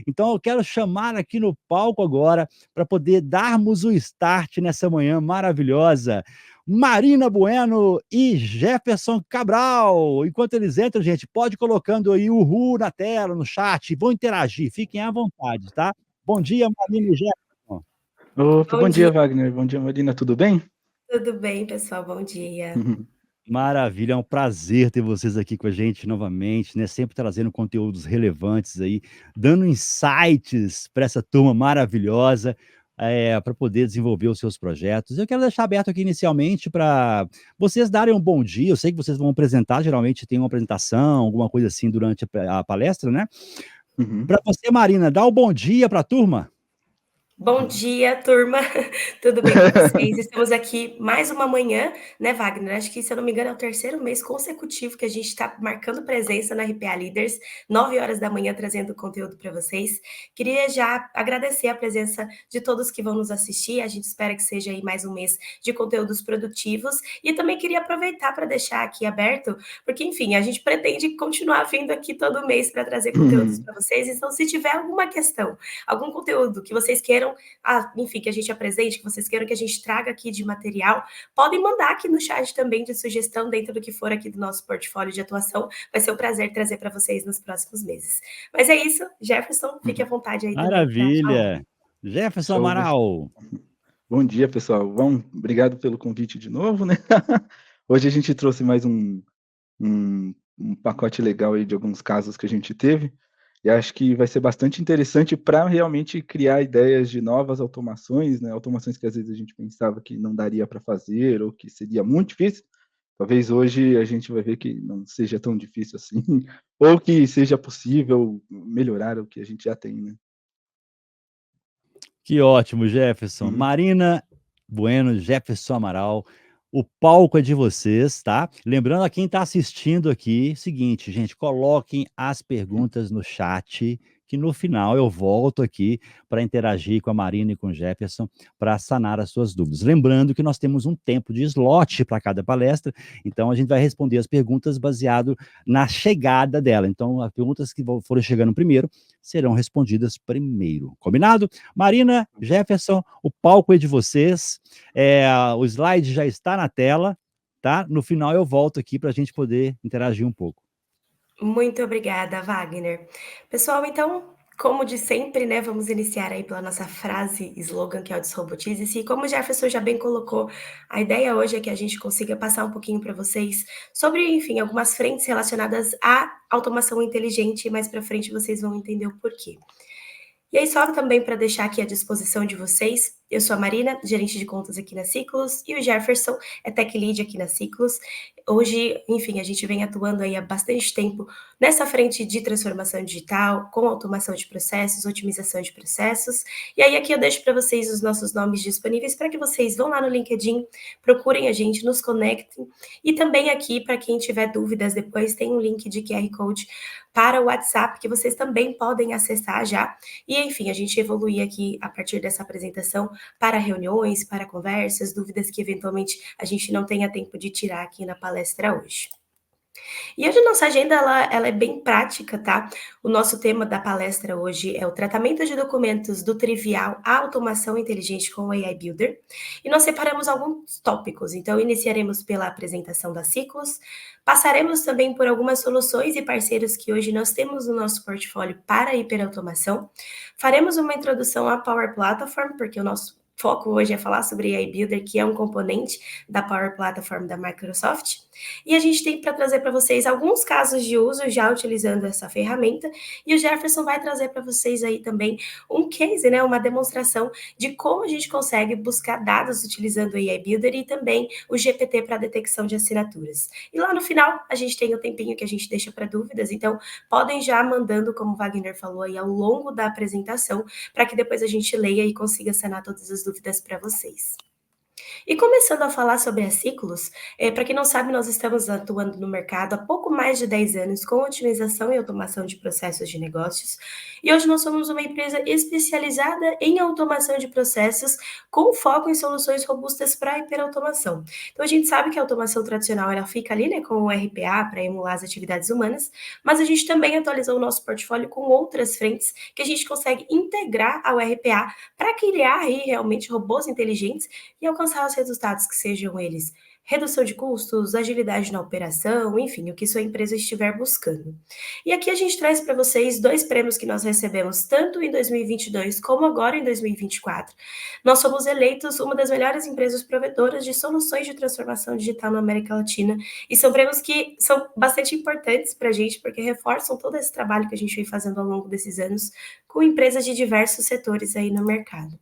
Então eu quero chamar aqui no palco agora, para poder darmos o start nessa manhã maravilhosa, Marina Bueno e Jefferson Cabral. Enquanto eles entram, gente, pode ir colocando aí "uhul" na tela, no chat, vão interagir, fiquem à vontade, tá? Bom dia, Marina e Jefferson. Opa, Bom bom dia, dia, Wagner. Bom dia, Marina. Tudo bem? tudo bem, pessoal? Bom dia. Maravilha, é um prazer ter vocês aqui com a gente novamente, né? Sempre trazendo conteúdos relevantes aí, dando insights para essa turma maravilhosa, para poder desenvolver os seus projetos. Eu quero deixar aberto aqui inicialmente para vocês darem um bom dia. Eu sei que vocês vão apresentar, geralmente tem uma apresentação, alguma coisa assim durante a palestra, né? Uhum. Para você, Marina, dá o bom dia para a turma. Bom dia, turma. Tudo bem com vocês? Estamos aqui mais uma manhã, né, Wagner? Acho que, se eu não me engano, é o terceiro mês consecutivo que a gente está marcando presença na RPA Leaders, 9 horas da manhã, trazendo conteúdo para vocês. Queria já agradecer a presença de todos que vão nos assistir. A gente espera que seja aí mais um mês de conteúdos produtivos. E também queria aproveitar para deixar aqui aberto, porque, enfim, a gente pretende continuar vindo aqui todo mês para trazer conteúdos para vocês. Então, se tiver alguma questão, algum conteúdo que vocês queiram, enfim, que a gente apresente, que vocês queiram que a gente traga aqui de material, podem mandar aqui no chat também de sugestão dentro do que for aqui do nosso portfólio de atuação. Vai ser um prazer trazer para vocês nos próximos meses. Mas é isso, Jefferson, fique à vontade aí também para falar. Maravilha. Jefferson Show. Amaral. Bom dia, pessoal. Bom, obrigado pelo convite de novo, né? Hoje a gente trouxe mais um pacote legal aí de alguns casos que a gente teve, e acho que vai ser bastante interessante para realmente criar ideias de novas automações, né? Automações que às vezes a gente pensava que não daria para fazer ou que seria muito difícil. Talvez hoje a gente vai ver que não seja tão difícil assim, ou que seja possível melhorar o que a gente já tem, né? Que ótimo, Jefferson. Uhum. Marina Bueno, Jefferson Amaral, o palco é de vocês, tá? Lembrando a quem está assistindo aqui, seguinte, gente, coloquem as perguntas no chat, que no final eu volto aqui para interagir com a Marina e com o Jefferson para sanar as suas dúvidas. Lembrando que nós temos um tempo de slot para cada palestra, então a gente vai responder as perguntas baseado na chegada dela. Então, as perguntas que forem chegando primeiro serão respondidas primeiro. Combinado? Marina, Jefferson, o palco é de vocês. O slide já está na tela, tá? No final eu volto aqui para a gente poder interagir um pouco. Muito obrigada, Wagner. Pessoal, então, como de sempre, né, vamos iniciar aí pela nossa frase slogan, que é o Desrobotize-se. E como o Jefferson já bem colocou, a ideia hoje é que a gente consiga passar um pouquinho para vocês sobre, enfim, algumas frentes relacionadas à automação inteligente, e mais para frente vocês vão entender o porquê. E aí, só também para deixar aqui à disposição de vocês, eu sou a Marina, gerente de contas aqui na Ciclos, e o Jefferson é Tech Lead aqui na Ciclos. Hoje, enfim, a gente vem atuando aí há bastante tempo nessa frente de transformação digital, com automação de processos, otimização de processos. E aí, aqui eu deixo para vocês os nossos nomes disponíveis para que vocês vão lá no LinkedIn, procurem a gente, nos conectem. E também aqui, para quem tiver dúvidas depois, tem um link de QR Code para o WhatsApp, que vocês também podem acessar já. E, enfim, a gente evoluir aqui a partir dessa apresentação para reuniões, para conversas, dúvidas que eventualmente a gente não tenha tempo de tirar aqui na palestra hoje. E hoje a nossa agenda ela é bem prática, tá? O nosso tema da palestra hoje é o tratamento de documentos do trivial à automação inteligente com o AI Builder. E nós separamos alguns tópicos. Então, iniciaremos pela apresentação da Ciclos, passaremos também por algumas soluções e parceiros que hoje nós temos no nosso portfólio para a hiperautomação. Faremos uma introdução à Power Platform, porque o nosso foco hoje é falar sobre AI Builder, que é um componente da Power Platform da Microsoft. E a gente tem para trazer para vocês alguns casos de uso já utilizando essa ferramenta, e o Jefferson vai trazer para vocês aí também um case, né, uma demonstração de como a gente consegue buscar dados utilizando o AI Builder e também o GPT para detecção de assinaturas. E lá no final, a gente tem o tempinho que a gente deixa para dúvidas, então podem já mandando, como o Wagner falou aí, ao longo da apresentação, para que depois a gente leia e consiga sanar todas as dúvidas para vocês. E começando a falar sobre a Ciclos, para quem não sabe, nós estamos atuando no mercado há pouco mais de 10 anos com otimização e automação de processos de negócios, e hoje nós somos uma empresa especializada em automação de processos, com foco em soluções robustas para hiperautomação. Então a gente sabe que a automação tradicional ela fica ali, né, com o RPA para emular as atividades humanas, mas a gente também atualizou o nosso portfólio com outras frentes que a gente consegue integrar ao RPA para criar aí realmente robôs inteligentes e alcançar os resultados que sejam eles redução de custos, agilidade na operação, enfim, o que sua empresa estiver buscando. E aqui a gente traz para vocês 2 prêmios que nós recebemos tanto em 2022 como agora em 2024. Nós fomos eleitos uma das melhores empresas provedoras de soluções de transformação digital na América Latina, e são prêmios que são bastante importantes para a gente, porque reforçam todo esse trabalho que a gente vem fazendo ao longo desses anos com empresas de diversos setores aí no mercado.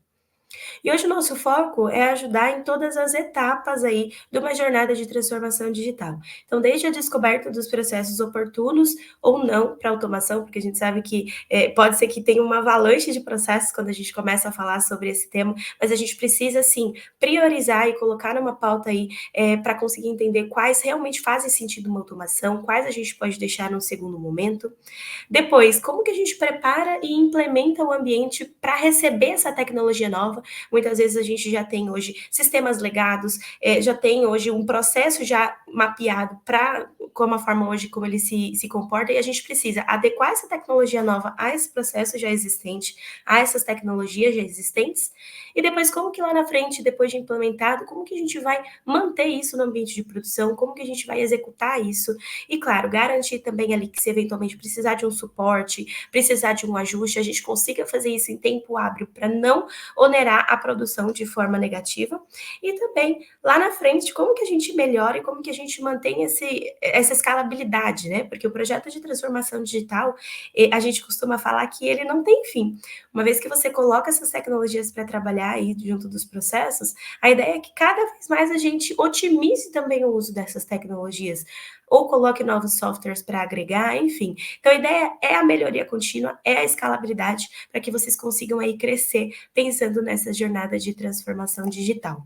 E hoje o nosso foco é ajudar em todas as etapas aí de uma jornada de transformação digital. Então, desde a descoberta dos processos oportunos ou não para automação, porque a gente sabe que pode ser que tenha uma avalanche de processos quando a gente começa a falar sobre esse tema, mas a gente precisa, sim, priorizar e colocar numa pauta aí para conseguir entender quais realmente fazem sentido uma automação, quais a gente pode deixar num segundo momento. Depois, como que a gente prepara e implementa o ambiente para receber essa tecnologia nova? Muitas vezes a gente já tem hoje sistemas legados, já tem hoje um processo já mapeado para como a forma hoje como ele se comporta, e a gente precisa adequar essa tecnologia nova a esse processo já existente, a essas tecnologias já existentes, e depois como que lá na frente, depois de implementado, como que a gente vai manter isso no ambiente de produção, como que a gente vai executar isso, e claro, garantir também ali que se eventualmente precisar de um suporte, precisar de um ajuste, a gente consiga fazer isso em tempo hábil para não onerar a produção de forma negativa. E também, lá na frente, como que a gente melhora e como que a gente mantém essa escalabilidade, né? Porque o projeto de transformação digital, a gente costuma falar que ele não tem fim. Uma vez que você coloca essas tecnologias para trabalhar aí junto dos processos, a ideia é que cada vez mais a gente otimize também o uso dessas tecnologias, ou coloque novos softwares para agregar, enfim. Então a ideia é a melhoria contínua, é a escalabilidade, para que vocês consigam aí crescer pensando nessa jornada de transformação digital.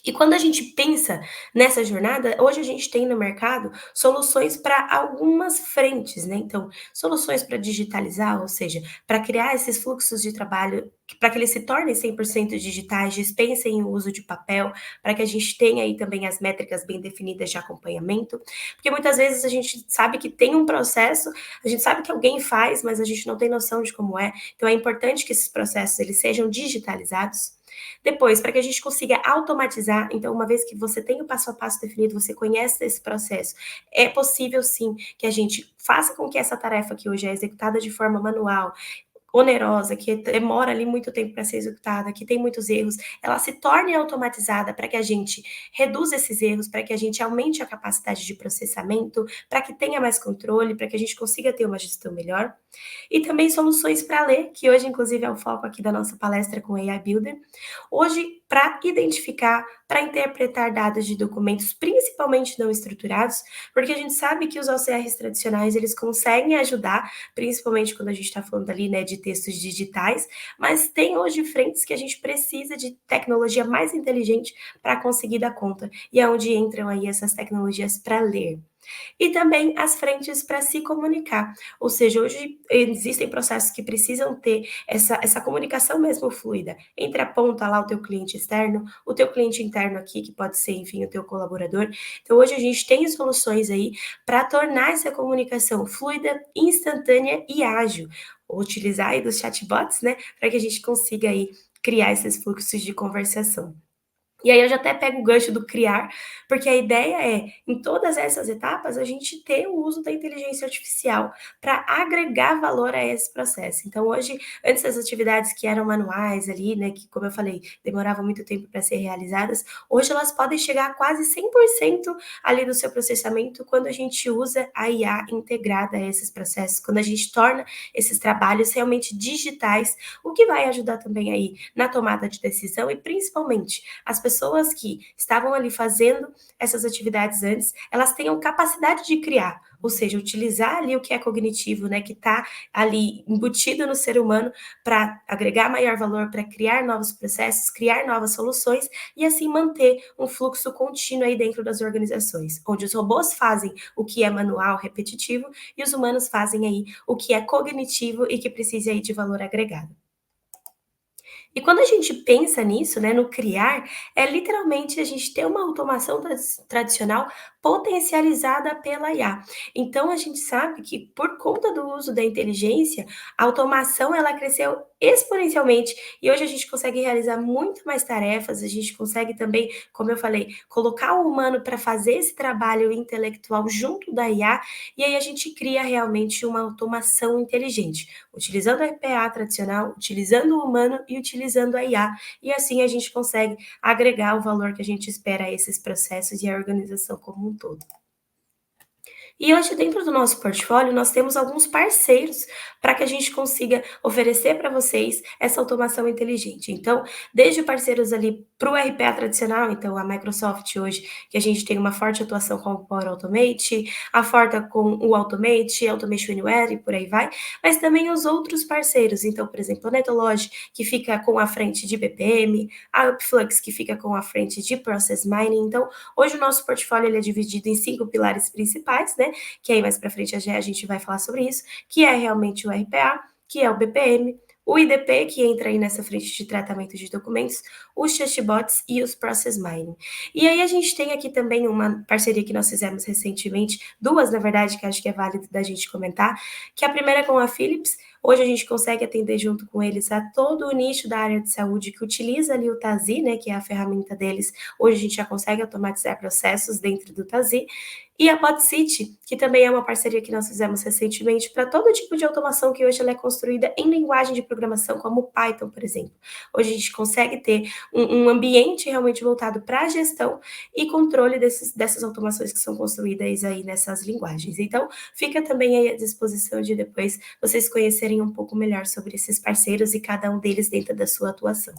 E quando a gente pensa nessa jornada, hoje a gente tem no mercado soluções para algumas frentes, né? Então, soluções para digitalizar, ou seja, para criar esses fluxos de trabalho, para que eles se tornem 100% digitais, dispensem o uso de papel, para que a gente tenha aí também as métricas bem definidas de acompanhamento, porque muitas vezes a gente sabe que tem um processo, a gente sabe que alguém faz, mas a gente não tem noção de como é. Então, é importante que esses processos eles sejam digitalizados. Depois, para que a gente consiga automatizar, então, uma vez que você tem o passo a passo definido, você conhece esse processo, é possível sim que a gente faça com que essa tarefa que hoje é executada de forma manual, onerosa, que demora ali muito tempo para ser executada, que tem muitos erros, ela se torne automatizada para que a gente reduza esses erros, para que a gente aumente a capacidade de processamento, para que tenha mais controle, para que a gente consiga ter uma gestão melhor. E também soluções para ler, que hoje, inclusive, é o foco aqui da nossa palestra com AI Builder. Hoje, para identificar, para interpretar dados de documentos, principalmente não estruturados, porque a gente sabe que os OCRs tradicionais, eles conseguem ajudar, principalmente quando a gente está falando ali, né, de textos digitais, mas tem hoje frentes que a gente precisa de tecnologia mais inteligente para conseguir dar conta, e é onde entram aí essas tecnologias para ler. E também as frentes para se comunicar, ou seja, hoje existem processos que precisam ter essa comunicação mesmo fluida, entre a ponta lá o teu cliente externo, o teu cliente interno aqui, que pode ser, enfim, o teu colaborador. Então hoje a gente tem soluções aí para tornar essa comunicação fluida, instantânea e ágil. Utilizar aí dos chatbots, né, para que a gente consiga aí criar esses fluxos de conversação. E aí eu já até pego o gancho do criar, porque a ideia é, em todas essas etapas, a gente ter o uso da inteligência artificial para agregar valor a esse processo. Então hoje, antes das atividades que eram manuais ali, né, que como eu falei, demoravam muito tempo para ser realizadas, hoje elas podem chegar a quase 100% ali do seu processamento quando a gente usa a IA integrada a esses processos, quando a gente torna esses trabalhos realmente digitais, o que vai ajudar também aí na tomada de decisão e principalmente as pessoas pessoas que estavam ali fazendo essas atividades antes, elas tenham capacidade de criar, ou seja, utilizar ali o que é cognitivo, né, que está ali embutido no ser humano para agregar maior valor, para criar novos processos, criar novas soluções e assim manter um fluxo contínuo aí dentro das organizações, onde os robôs fazem o que é manual, repetitivo, e os humanos fazem aí o que é cognitivo e que precisa aí de valor agregado. E quando a gente pensa nisso, né, no criar, é literalmente a gente ter uma automação tradicional potencializada pela IA. Então a gente sabe que por conta do uso da inteligência, a automação ela cresceu exponencialmente e hoje a gente consegue realizar muito mais tarefas, a gente consegue também, como eu falei, colocar o humano para fazer esse trabalho intelectual junto da IA e aí a gente cria realmente uma automação inteligente utilizando a RPA tradicional, utilizando o humano e utilizando a IA. E assim a gente consegue agregar o valor que a gente espera a esses processos e a organização como um todo. E hoje, dentro do nosso portfólio, nós temos alguns parceiros para que a gente consiga oferecer para vocês essa automação inteligente. Então, desde parceiros ali para o RPA tradicional, então a Microsoft hoje, que a gente tem uma forte atuação com o Power Automate, a Forta com o Automate, Automation Anywhere e por aí vai, mas também os outros parceiros. Então, por exemplo, a Netology, que fica com a frente de BPM, a Upflux, que fica com a frente de Process Mining. Então, hoje o nosso portfólio ele é dividido em 5 pilares principais, né? Que aí mais para frente a gente vai falar sobre isso, que é realmente o RPA, que é o BPM, o IDP, que entra aí nessa frente de tratamento de documentos, os chatbots e os process mining. E aí a gente tem aqui também uma parceria que nós fizemos recentemente, duas, na verdade, que acho que é válido da gente comentar, que a primeira é com a Philips. Hoje a gente consegue atender junto com eles a todo o nicho da área de saúde que utiliza ali o TASI, né, que é a ferramenta deles. Hoje a gente já consegue automatizar processos dentro do TASI. E a PodCity, que também é uma parceria que nós fizemos recentemente para todo tipo de automação que hoje ela é construída em linguagem de programação, como Python, por exemplo. Hoje a gente consegue ter um ambiente realmente voltado para a gestão e controle dessas automações que são construídas aí nessas linguagens. Então, fica também aí à disposição de depois vocês conhecerem um pouco melhor sobre esses parceiros e cada um deles dentro da sua atuação.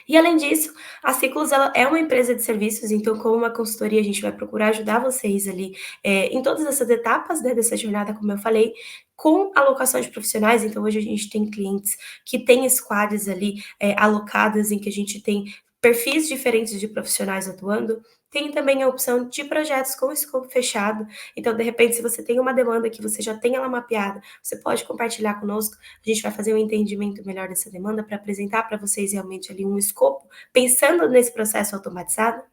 E além disso, a Ciclus ela é uma empresa de serviços, então como uma consultoria a gente vai procurar ajudar vocês ali em todas essas etapas, né, dessa jornada, como eu falei, com alocação de profissionais. Então hoje a gente tem clientes que têm squads ali alocadas em que a gente tem perfis diferentes de profissionais atuando. Tem também a opção de projetos com escopo fechado. Então, de repente, se você tem uma demanda que você já tem ela mapeada, você pode compartilhar conosco. A gente vai fazer um entendimento melhor dessa demanda para apresentar para vocês realmente ali um escopo, pensando nesse processo automatizado.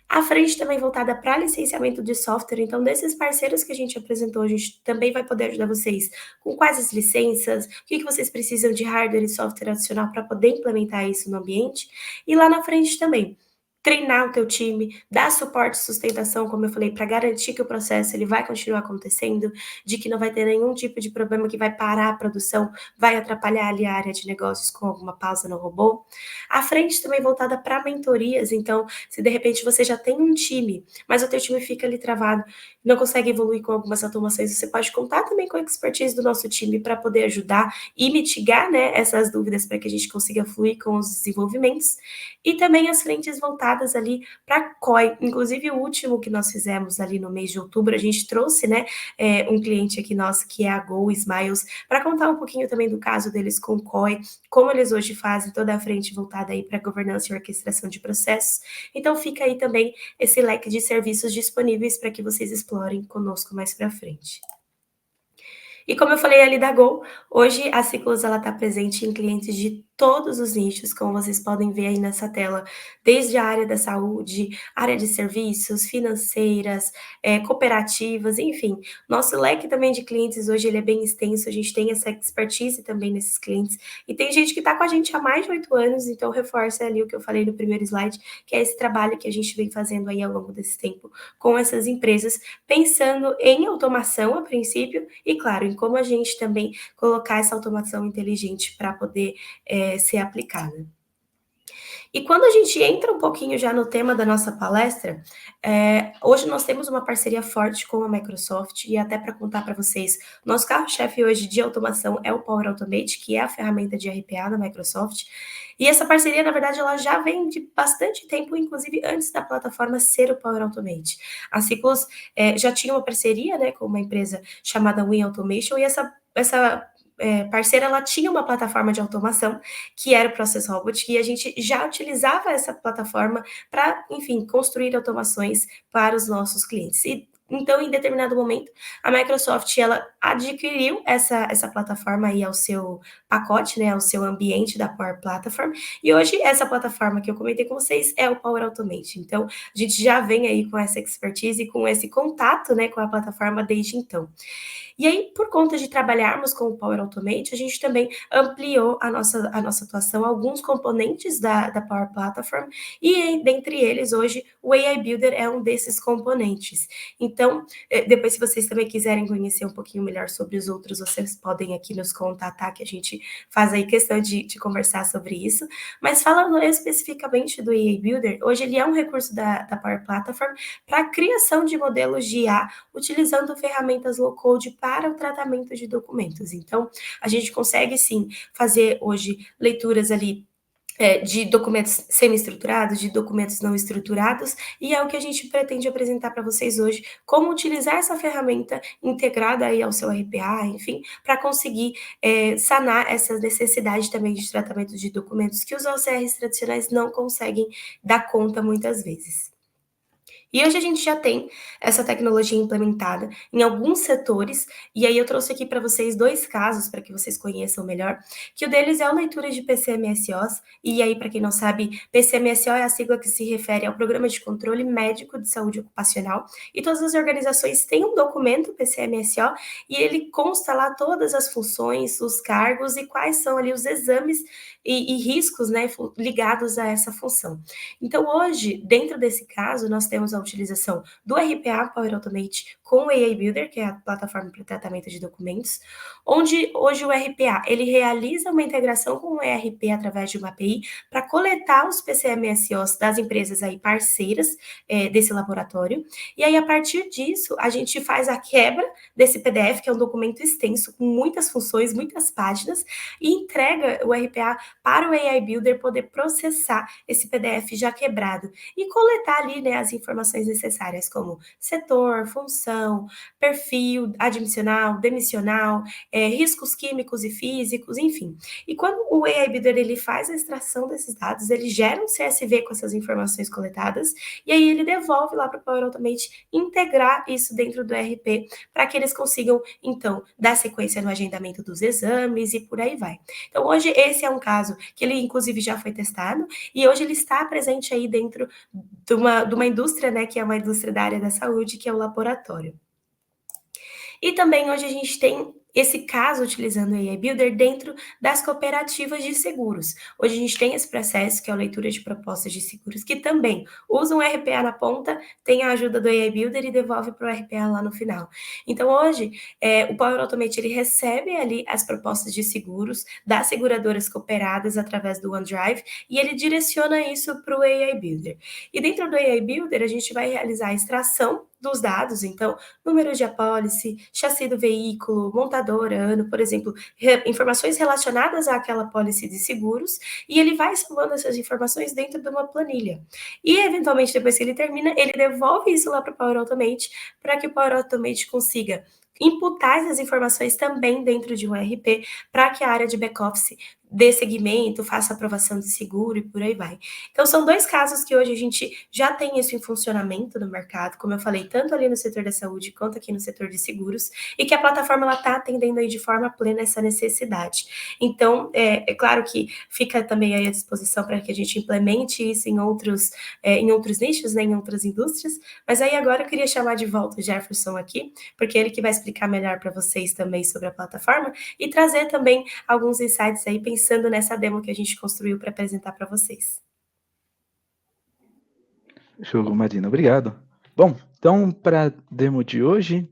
A frente também voltada para licenciamento de software, então desses parceiros que a gente apresentou, a gente também vai poder ajudar vocês com quais as licenças, o que vocês precisam de hardware e software adicional para poder implementar isso no ambiente. E lá na frente também, treinar o teu time, dar suporte e sustentação, como eu falei, para garantir que o processo ele vai continuar acontecendo, de que não vai ter nenhum tipo de problema que vai parar a produção, vai atrapalhar ali a área de negócios com alguma pausa no robô. A frente também voltada para mentorias, então, se de repente você já tem um time, mas o teu time fica ali travado, não consegue evoluir com algumas automações, você pode contar também com a expertise do nosso time para poder ajudar e mitigar, né, essas dúvidas para que a gente consiga fluir com os desenvolvimentos. E também as frentes voltadas ali para COI, inclusive o último que nós fizemos ali no mês de outubro, a gente trouxe, né, um cliente aqui nosso que é a Go Smiles, para contar um pouquinho também do caso deles com COI, como eles hoje fazem toda a frente voltada aí para governança e orquestração de processos. Então fica aí também esse leque de serviços disponíveis para que vocês explorem conosco mais para frente. E como eu falei ali da Go, hoje a Ciclus ela está presente em clientes de todos os nichos, como vocês podem ver aí nessa tela, desde a área da saúde, área de serviços, financeiras, cooperativas, enfim. Nosso leque também de clientes hoje ele é bem extenso, a gente tem essa expertise também nesses clientes. E tem gente que está com a gente há mais de 8 anos, então reforça ali o que eu falei no primeiro slide, que é esse trabalho que a gente vem fazendo aí ao longo desse tempo com essas empresas, pensando em automação a princípio e, claro, em como a gente também colocar essa automação inteligente para poder ser aplicada. E quando a gente entra um pouquinho já no tema da nossa palestra, hoje nós temos uma parceria forte com a Microsoft e até para contar para vocês, nosso carro-chefe hoje de automação é o Power Automate, que é a ferramenta de RPA da Microsoft. E essa parceria, na verdade, ela já vem de bastante tempo, inclusive antes da plataforma ser o Power Automate. A Ciclos já tinha uma parceria, né, com uma empresa chamada Win Automation e essa parceira, ela tinha uma plataforma de automação que era o Process Robot, e a gente já utilizava essa plataforma para, enfim, construir automações para os nossos clientes. E então, em determinado momento, a Microsoft ela adquiriu essa plataforma aí ao seu pacote, né, ao seu ambiente da Power Platform, e hoje essa plataforma que eu comentei com vocês é o Power Automate. Então, a gente já vem aí com essa expertise e com esse contato, né, com a plataforma desde então. E aí, por conta de trabalharmos com o Power Automate, a gente também ampliou a nossa atuação a alguns componentes da Power Platform, e dentre eles, hoje, o AI Builder é um desses componentes. Então, depois, se vocês também quiserem conhecer um pouquinho melhor sobre os outros, vocês podem aqui nos contatar, que a gente faz aí questão de conversar sobre isso. Mas falando especificamente do AI Builder, hoje ele é um recurso da Power Platform para a criação de modelos de IA utilizando ferramentas low-code para o tratamento de documentos. Então, a gente consegue sim fazer hoje leituras ali de documentos semi-estruturados, de documentos não estruturados, e é o que a gente pretende apresentar para vocês hoje, como utilizar essa ferramenta integrada aí ao seu RPA, enfim, para conseguir sanar essa necessidade também de tratamento de documentos que os OCRs tradicionais não conseguem dar conta muitas vezes. E hoje a gente já tem essa tecnologia implementada em alguns setores, e aí eu trouxe aqui para vocês 2 casos para que vocês conheçam melhor, que o deles é a leitura de PCMSOs, e aí para quem não sabe, PCMSO é a sigla que se refere ao Programa de Controle Médico de Saúde Ocupacional, e todas as organizações têm um documento PCMSO, e ele consta lá todas as funções, os cargos e quais são ali os exames e riscos, né, ligados a essa função. Então, hoje, dentro desse caso, nós temos a utilização do RPA Power Automate com o AI Builder, que é a plataforma para tratamento de documentos, onde hoje o RPA ele realiza uma integração com o ERP através de uma API para coletar os PCMSOs das empresas aí parceiras desse laboratório. E aí, a partir disso, a gente faz a quebra desse PDF, que é um documento extenso, com muitas funções, muitas páginas, e entrega o RPA para o AI Builder poder processar esse PDF já quebrado e coletar ali, né, as informações necessárias, como setor, função, perfil admissional, demissional, riscos químicos e físicos, enfim. E quando o AI Builder ele faz a extração desses dados, ele gera um CSV com essas informações coletadas, e aí ele devolve lá para o Power Automate integrar isso dentro do ERP, para que eles consigam, então, dar sequência no agendamento dos exames e por aí vai. Então, hoje, esse é um caso que ele, inclusive, já foi testado, e hoje ele está presente aí dentro de uma indústria, né, que é uma indústria da área da saúde, que é o laboratório. E também hoje a gente tem esse caso utilizando o AI Builder dentro das cooperativas de seguros. Hoje a gente tem esse processo, que é a leitura de propostas de seguros, que também usa um RPA na ponta, tem a ajuda do AI Builder e devolve para o RPA lá no final. Então, hoje, o Power Automate ele recebe ali as propostas de seguros das seguradoras cooperadas através do OneDrive e ele direciona isso para o AI Builder. E dentro do AI Builder, a gente vai realizar a extração dos dados, então, número de apólice, chassi do veículo, montadora, ano, por exemplo, informações relacionadas àquela apólice de seguros, e ele vai salvando essas informações dentro de uma planilha. E, eventualmente, depois que ele termina, ele devolve isso lá para o Power Automate, para que o Power Automate consiga imputar essas informações também dentro de um ERP, para que a área de back-office dê seguimento, faça aprovação de seguro e por aí vai. Então, são 2 casos que hoje a gente já tem isso em funcionamento no mercado, como eu falei, tanto ali no setor da saúde quanto aqui no setor de seguros, e que a plataforma está atendendo aí de forma plena essa necessidade. Então, é claro que fica também aí à disposição para que a gente implemente isso em outros nichos, né, em outras indústrias, mas aí agora eu queria chamar de volta o Jefferson aqui, porque ele que vai explicar melhor para vocês também sobre a plataforma e trazer também alguns insights aí, pensando nessa demo que a gente construiu para apresentar para vocês. Show, Marina, obrigado. Bom, então, para a demo de hoje,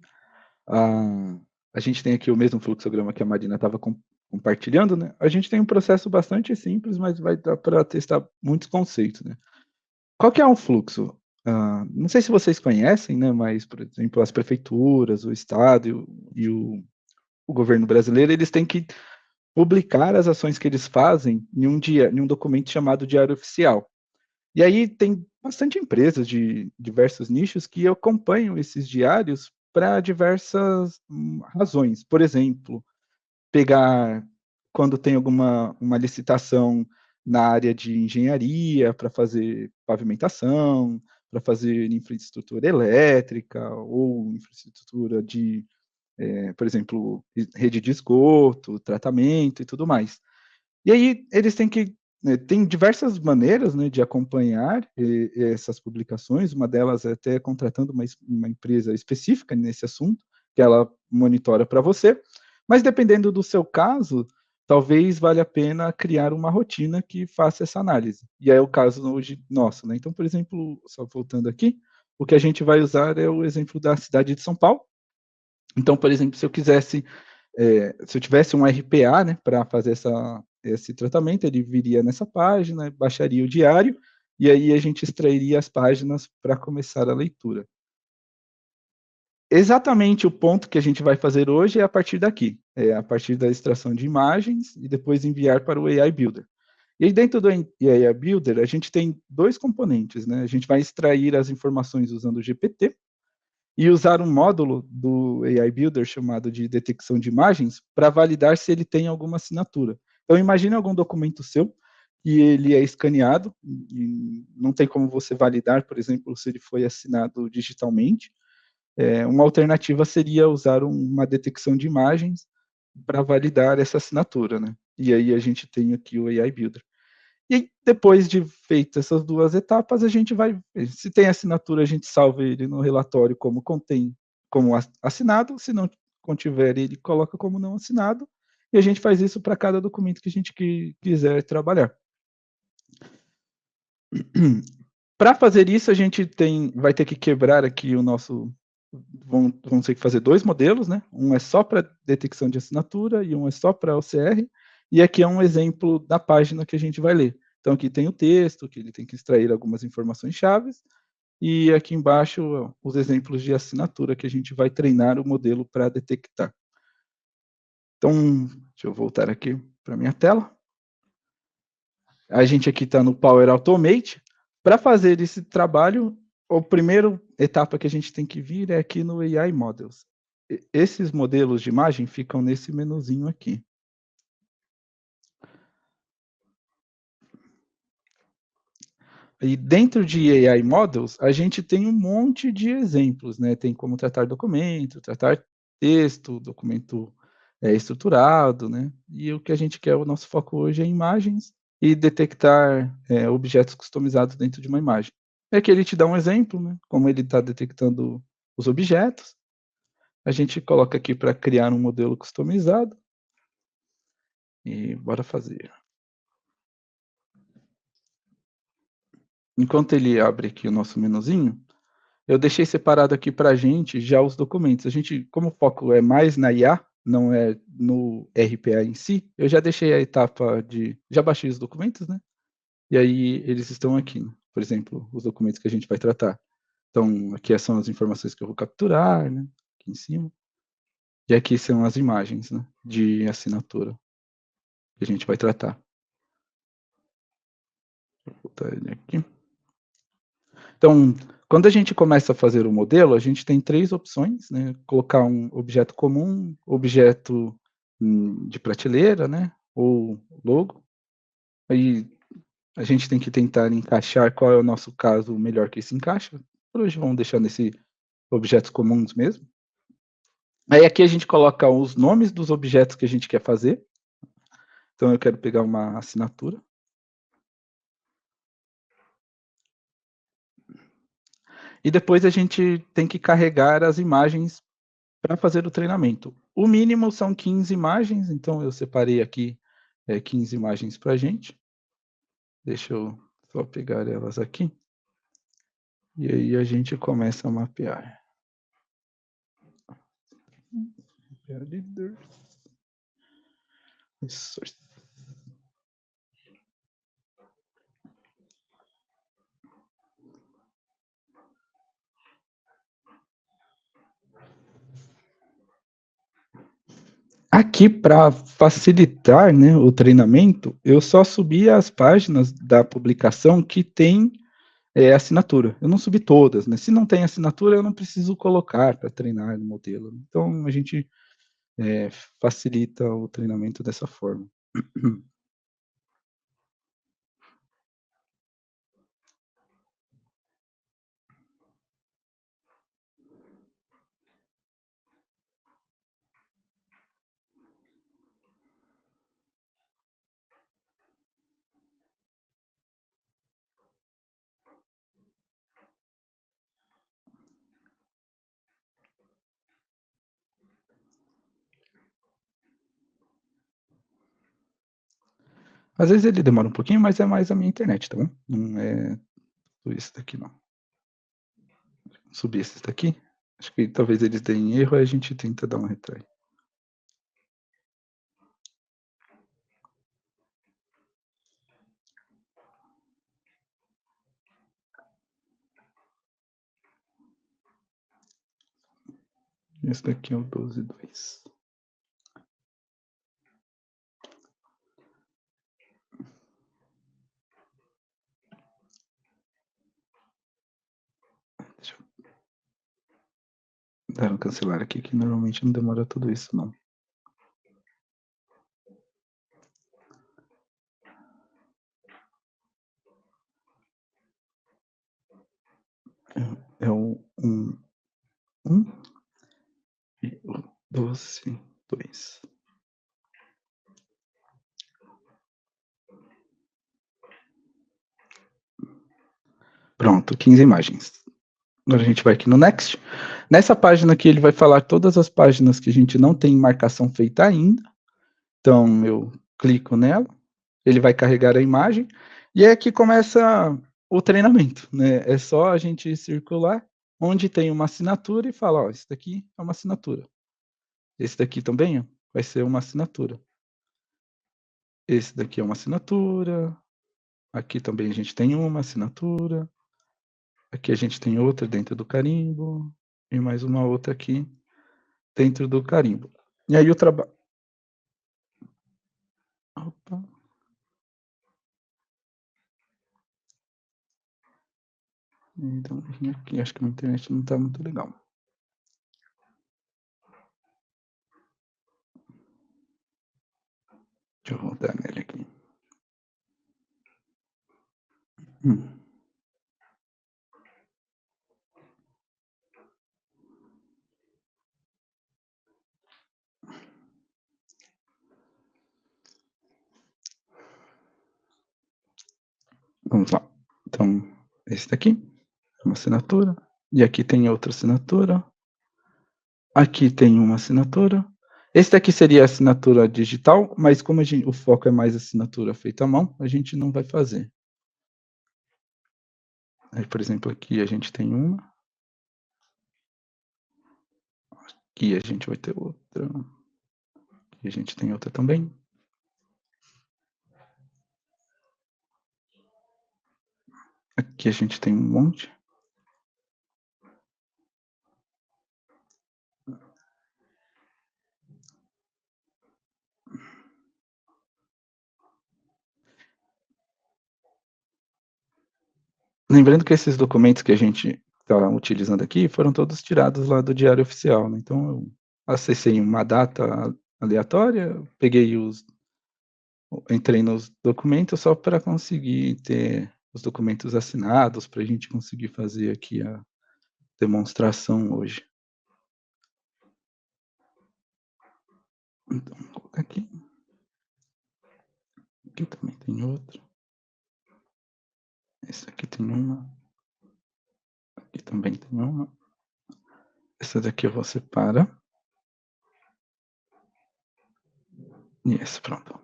a gente tem aqui o mesmo fluxograma que a Marina estava compartilhando, né, a gente tem um processo bastante simples, mas vai dar para testar muitos conceitos, né. Qual que é um fluxo? Não sei se vocês conhecem, né, mas, por exemplo, as prefeituras, o estado e o governo brasileiro, eles têm que publicar as ações que eles fazem em um documento chamado Diário Oficial. E aí tem bastante empresas de diversos nichos que acompanham esses diários para diversas, razões. Por exemplo, pegar quando tem uma licitação na área de engenharia para fazer pavimentação, para fazer infraestrutura elétrica ou infraestrutura de, por exemplo, rede de esgoto, tratamento e tudo mais. E aí eles têm que tem diversas maneiras, né, de acompanhar essas publicações, uma delas é até contratando uma empresa específica nesse assunto, que ela monitora para você, mas dependendo do seu caso, talvez valha a pena criar uma rotina que faça essa análise. E é o caso hoje nosso, né. Então, por exemplo, só voltando aqui, o que a gente vai usar é o exemplo da cidade de São Paulo. Então, por exemplo, se eu tivesse um RPA, né, para fazer esse tratamento, ele viria nessa página, baixaria o diário, e aí a gente extrairia as páginas para começar a leitura. Exatamente o ponto que a gente vai fazer hoje é a partir daqui, é a partir da extração de imagens e depois enviar para o AI Builder. E aí dentro do AI Builder, a gente tem 2 componentes, né, a gente vai extrair as informações usando o GPT, e usar um módulo do AI Builder chamado de detecção de imagens para validar se ele tem alguma assinatura. Então imagine algum documento seu e ele é escaneado e não tem como você validar, por exemplo, se ele foi assinado digitalmente. Uma alternativa seria usar uma detecção de imagens para validar essa assinatura, né? E aí a gente tem aqui o AI Builder. E aí, depois de feitas essas 2 etapas, a gente vai ver. Se tem assinatura, a gente salva ele no relatório como contém como assinado, se não contiver, ele coloca como não assinado, e a gente faz isso para cada documento que a gente quiser trabalhar. Para fazer isso, a gente vai ter que quebrar aqui o nosso vamos ter que fazer 2 modelos, né, um é só para detecção de assinatura e um é só para OCR, e aqui é um exemplo da página que a gente vai ler. Então aqui tem o texto, que ele tem que extrair algumas informações chaves, e aqui embaixo os exemplos de assinatura que a gente vai treinar o modelo para detectar. Então, deixa eu voltar aqui para minha tela. A gente aqui está no Power Automate. Para fazer esse trabalho, a primeira etapa que a gente tem que vir é aqui no AI Models. Esses modelos de imagem ficam nesse menuzinho aqui. E dentro de AI Models, a gente tem um monte de exemplos, né? Tem como tratar documento, tratar texto, documento estruturado, né? E o que a gente quer, o nosso foco hoje é imagens e detectar objetos customizados dentro de uma imagem. E aqui ele te dá um exemplo, né? Como ele está detectando os objetos. A gente coloca aqui para criar um modelo customizado. E bora fazer. Enquanto ele abre aqui o nosso menuzinho, eu deixei separado aqui para a gente já os documentos. A gente, como o foco é mais na IA, não é no RPA em si, eu já deixei a etapa já baixei os documentos, né? E aí eles estão aqui, né? Por exemplo, os documentos que a gente vai tratar. Então, aqui são as informações que eu vou capturar, né? Aqui em cima. E aqui são as imagens, né? De assinatura que a gente vai tratar. Vou botar ele aqui. Então, quando a gente começa a fazer o modelo, a gente tem 3 opções, né? Colocar um objeto comum, objeto de prateleira, né? Ou logo. Aí a gente tem que tentar encaixar qual é o nosso caso melhor que se encaixa. Por hoje vamos deixar nesse objetos comuns mesmo. Aí aqui a gente coloca os nomes dos objetos que a gente quer fazer. Então eu quero pegar uma assinatura. E depois a gente tem que carregar as imagens para fazer o treinamento. O mínimo são 15 imagens, então eu separei aqui 15 imagens para a gente. Deixa eu só pegar elas aqui. E aí a gente começa a mapear. Isso. Aqui, para facilitar, né, o treinamento, eu só subi as páginas da publicação que tem assinatura. Eu não subi todas, né? Se não tem assinatura, eu não preciso colocar para treinar no modelo. Então, a gente facilita o treinamento dessa forma. Às vezes ele demora um pouquinho, mas é mais a minha internet, tá bom? Não é tudo isso daqui, não. Subir esses daqui. Acho que talvez eles deem erro, aí a gente tenta dar um retry. Esse daqui é o 12.2. Deixa eu dar um cancelar aqui, que normalmente não demora tudo isso, não. É o 1 e o 12.2. Pronto, 15 imagens. Agora a gente vai aqui no Next. Nessa página aqui ele vai falar todas as páginas que a gente não tem marcação feita ainda. Então eu clico nela, ele vai carregar a imagem, e é aqui começa o treinamento, né? É só a gente circular onde tem uma assinatura e falar, ó, esse daqui é uma assinatura. Esse daqui também, ó, vai ser uma assinatura. Esse daqui é uma assinatura. Aqui também a gente tem uma assinatura. Aqui a gente tem outra dentro do carimbo. E mais uma outra aqui dentro do carimbo. E aí o trabalho... Opa. Então, aqui acho que a minha internet não está muito legal. Deixa eu voltar nele aqui. Vamos lá. Então, esse daqui é uma assinatura. E aqui tem outra assinatura. Aqui tem uma assinatura. Esse daqui seria a assinatura digital, mas como o foco é mais assinatura feita à mão, a gente não vai fazer. Aí, por exemplo, aqui a gente tem uma. Aqui a gente vai ter outra. Aqui a gente tem outra também. Aqui a gente tem um monte. Lembrando que esses documentos que a gente está utilizando aqui foram todos tirados lá do Diário Oficial, né? Então, eu acessei uma data aleatória, entrei nos documentos só para conseguir ter os documentos assinados, para a gente conseguir fazer aqui a demonstração hoje. Então, vou colocar aqui. Aqui também tem outra. Esse aqui tem uma. Aqui também tem uma. Essa daqui eu vou separar. E essa, pronto.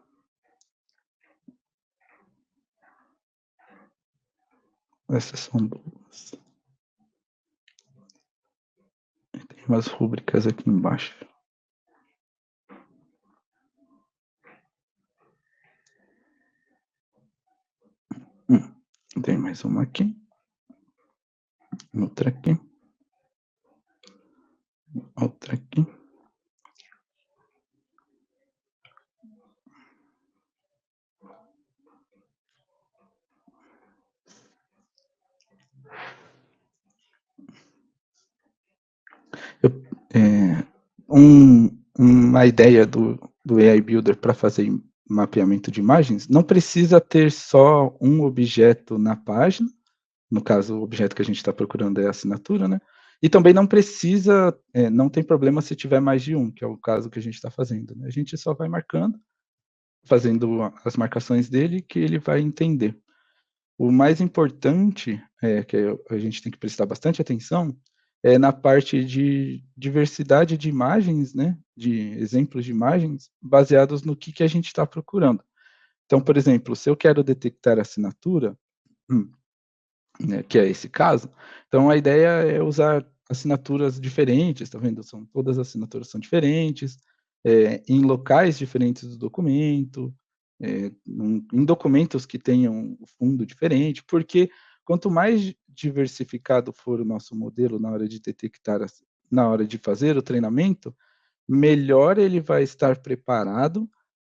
Essas são duas. E tem umas rúbricas aqui embaixo. Tem mais uma aqui. Outra aqui. Outra aqui. Uma ideia do AI Builder para fazer mapeamento de imagens, não precisa ter só um objeto na página, no caso, o objeto que a gente está procurando é a assinatura, né? E também não precisa, não tem problema se tiver mais de um, que é o caso que a gente está fazendo, né? A gente só vai marcando, fazendo as marcações dele, que ele vai entender. O mais importante, que a gente tem que prestar bastante atenção, é na parte de diversidade de imagens, né, de exemplos de imagens, baseados no que a gente está procurando. Então, por exemplo, se eu quero detectar assinatura, né, que é esse caso, então a ideia é usar assinaturas diferentes, tá vendo? Todas as assinaturas são diferentes, em locais diferentes do documento, em documentos que tenham fundo diferente, porque quanto mais diversificado for o nosso modelo na hora de detectar, na hora de fazer o treinamento, melhor ele vai estar preparado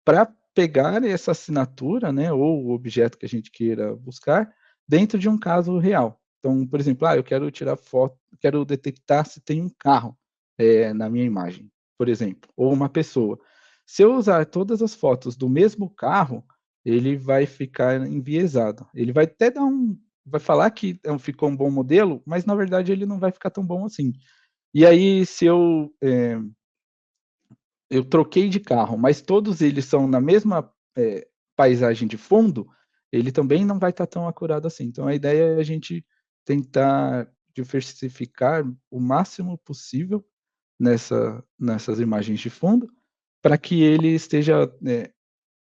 para pegar essa assinatura, né, ou o objeto que a gente queira buscar, dentro de um caso real. Então, por exemplo, eu quero tirar foto, quero detectar se tem um carro na minha imagem, por exemplo, ou uma pessoa. Se eu usar todas as fotos do mesmo carro, ele vai ficar enviesado. Ele vai até vai falar que ficou um bom modelo, mas na verdade ele não vai ficar tão bom assim. E aí, se eu troquei de carro, mas todos eles são na mesma paisagem de fundo, ele também não vai estar tão acurado assim. Então, a ideia é a gente tentar diversificar o máximo possível nessas imagens de fundo, para que ele esteja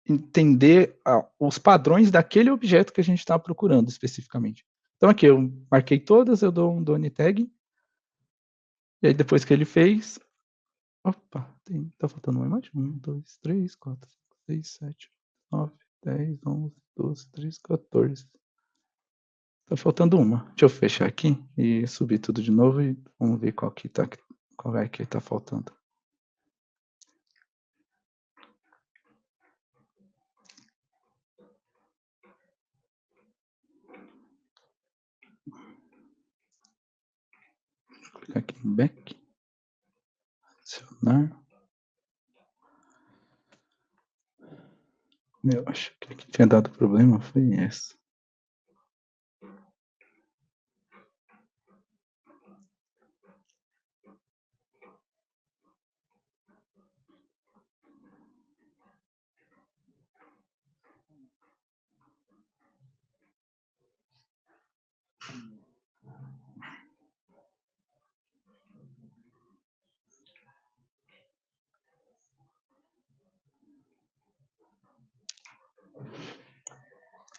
entender os padrões daquele objeto que a gente está procurando especificamente. Então, aqui eu marquei todas, eu dou um done tag, e aí depois que ele fez, opa, tá faltando uma imagem? 1, 2, 3, 4, 5, 6, 7, 9, 10, 11, 12, 13, 14. Tá faltando uma. Deixa eu fechar aqui e subir tudo de novo e vamos ver qual é que tá faltando. Vou clicar aqui em back. Adicionar. Eu acho que aqui tinha dado problema, foi essa.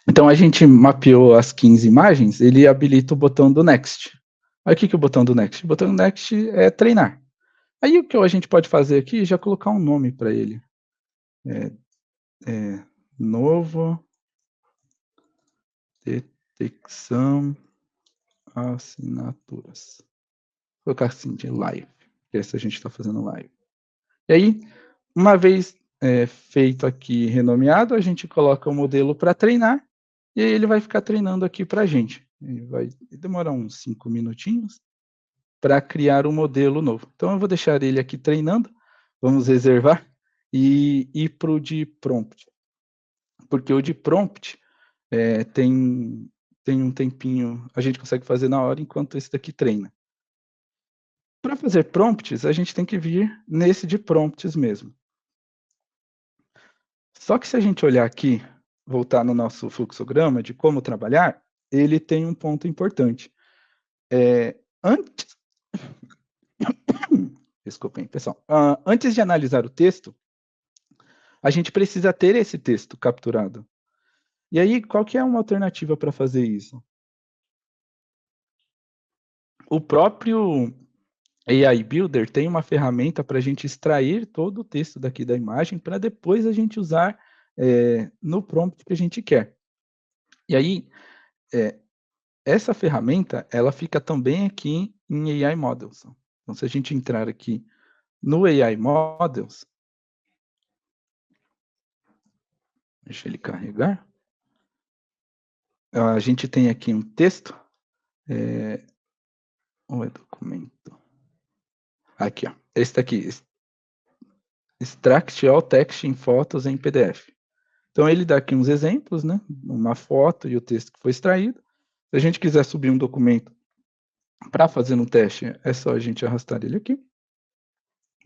Então, a gente mapeou as 15 imagens, ele habilita o botão do Next. Olha o que é o botão do Next. O botão do Next é treinar. Aí o que a gente pode fazer aqui é já colocar um nome para ele. Novo detecção assinaturas. Vou colocar assim de live, que essa a gente está fazendo live. E aí, uma vez feito aqui renomeado, a gente coloca o modelo para treinar, e aí ele vai ficar treinando aqui para a gente. Ele vai demorar uns 5 minutinhos para criar um modelo novo. Então, eu vou deixar ele aqui treinando, vamos reservar, e ir para o de prompt. Porque o de prompt tem um tempinho, a gente consegue fazer na hora, enquanto esse daqui treina. Para fazer prompts, a gente tem que vir nesse de prompts mesmo. Só que se a gente olhar aqui, voltar no nosso fluxograma de como trabalhar, ele tem um ponto importante. Antes... Desculpem, pessoal. Antes de analisar o texto, a gente precisa ter esse texto capturado. E aí, qual que é uma alternativa para fazer isso? O próprio AI Builder tem uma ferramenta para a gente extrair todo o texto daqui da imagem para depois a gente usar no prompt que a gente quer. E aí, essa ferramenta, ela fica também aqui em AI Models. Então, se a gente entrar aqui no AI Models, deixa ele carregar, a gente tem aqui um texto, ou é documento? Aqui, ó, esse daqui, Extract All Text in Photos em PDF. Então, ele dá aqui uns exemplos, né? Uma foto e o texto que foi extraído. Se a gente quiser subir um documento para fazer um teste, é só a gente arrastar ele aqui.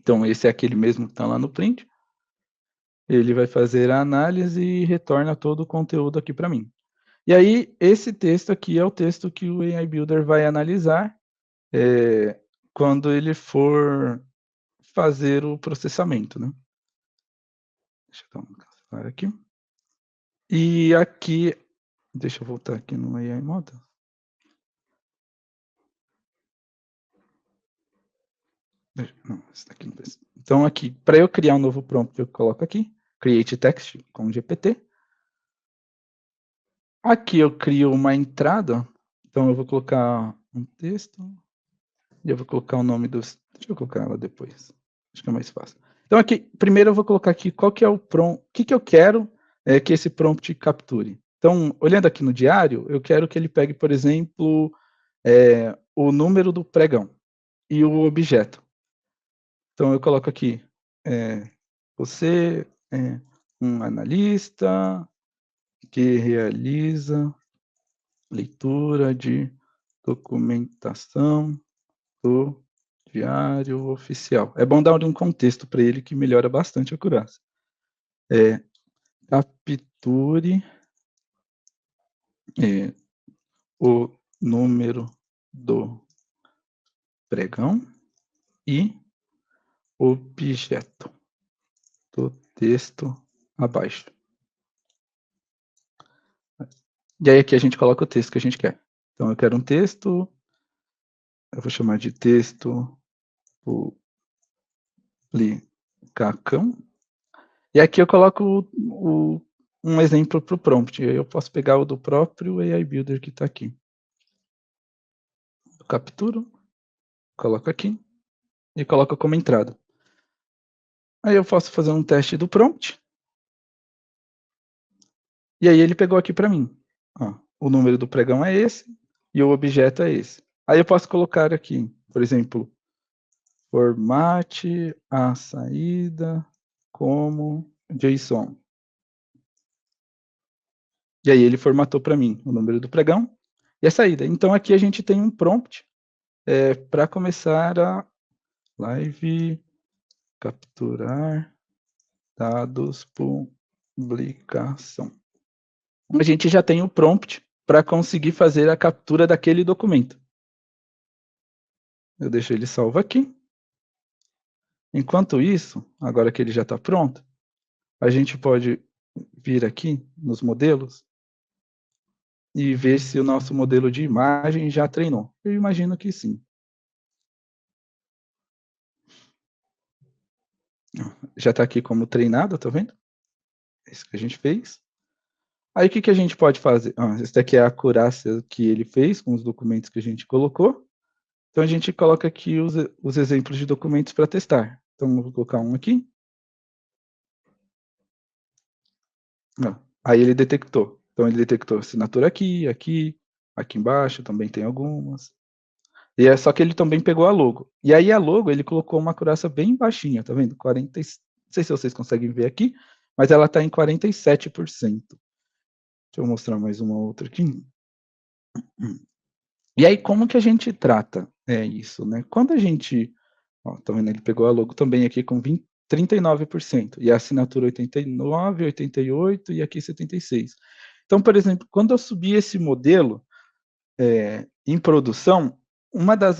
Então, esse é aquele mesmo que está lá no print. Ele vai fazer a análise e retorna todo o conteúdo aqui para mim. E aí, esse texto aqui é o texto que o AI Builder vai analisar quando ele for fazer o processamento, né? Deixa eu dar um cancelar aqui. E aqui, deixa eu voltar aqui no AI Model. Não, esse daqui não precisa. Então, aqui, para eu criar um novo prompt, eu coloco aqui, Create Text com GPT. Aqui eu crio uma entrada, então eu vou colocar um texto, e eu vou colocar o nome dos... Deixa eu colocar ela depois, acho que é mais fácil. Então, aqui, primeiro eu vou colocar aqui qual que é o prompt, o que eu quero que esse prompt capture. Então, olhando aqui no diário, eu quero que ele pegue, por exemplo, o número do pregão e o objeto. Então, eu coloco aqui, você é um analista que realiza leitura de documentação do diário oficial. É bom dar um contexto para ele que melhora bastante a acurácia. Capture o número do pregão e objeto do texto abaixo. E aí aqui a gente coloca o texto que a gente quer. Então eu quero um texto, eu vou chamar de texto publicacão. E aqui eu coloco um exemplo para o prompt. Eu posso pegar o do próprio AI Builder que está aqui. Eu capturo, coloco aqui e coloco como entrada. Aí eu posso fazer um teste do prompt. E aí ele pegou aqui para mim. Ó, o número do pregão é esse e o objeto é esse. Aí eu posso colocar aqui, por exemplo, formate a saída como JSON. E aí ele formatou para mim o número do pregão e a saída. Então aqui a gente tem um prompt para começar a live capturar dados publicação. A gente já tem o prompt para conseguir fazer a captura daquele documento. Eu deixo ele salvo aqui. Enquanto isso, agora que ele já está pronto, a gente pode vir aqui nos modelos e ver se o nosso modelo de imagem já treinou. Eu imagino que sim. Já está aqui como treinado, tá vendo? É isso que a gente fez. Aí o que a gente pode fazer? Esse daqui é a acurácia que ele fez com os documentos que a gente colocou. Então a gente coloca aqui os exemplos de documentos para testar. Então eu vou colocar um aqui. Aí ele detectou. Então ele detectou assinatura aqui, aqui embaixo também tem algumas. E é só que ele também pegou a logo. E aí a logo ele colocou uma acurácia bem baixinha, tá vendo? 40, não sei se vocês conseguem ver aqui, mas ela está em 47%. Deixa eu mostrar mais uma outra aqui. E aí como que a gente trata isso, né? Quando a gente, tá vendo? Ele pegou a logo também aqui com 39%, e a assinatura 89%, 88% e aqui 76%. Então, por exemplo, quando eu subi esse modelo em produção, uma das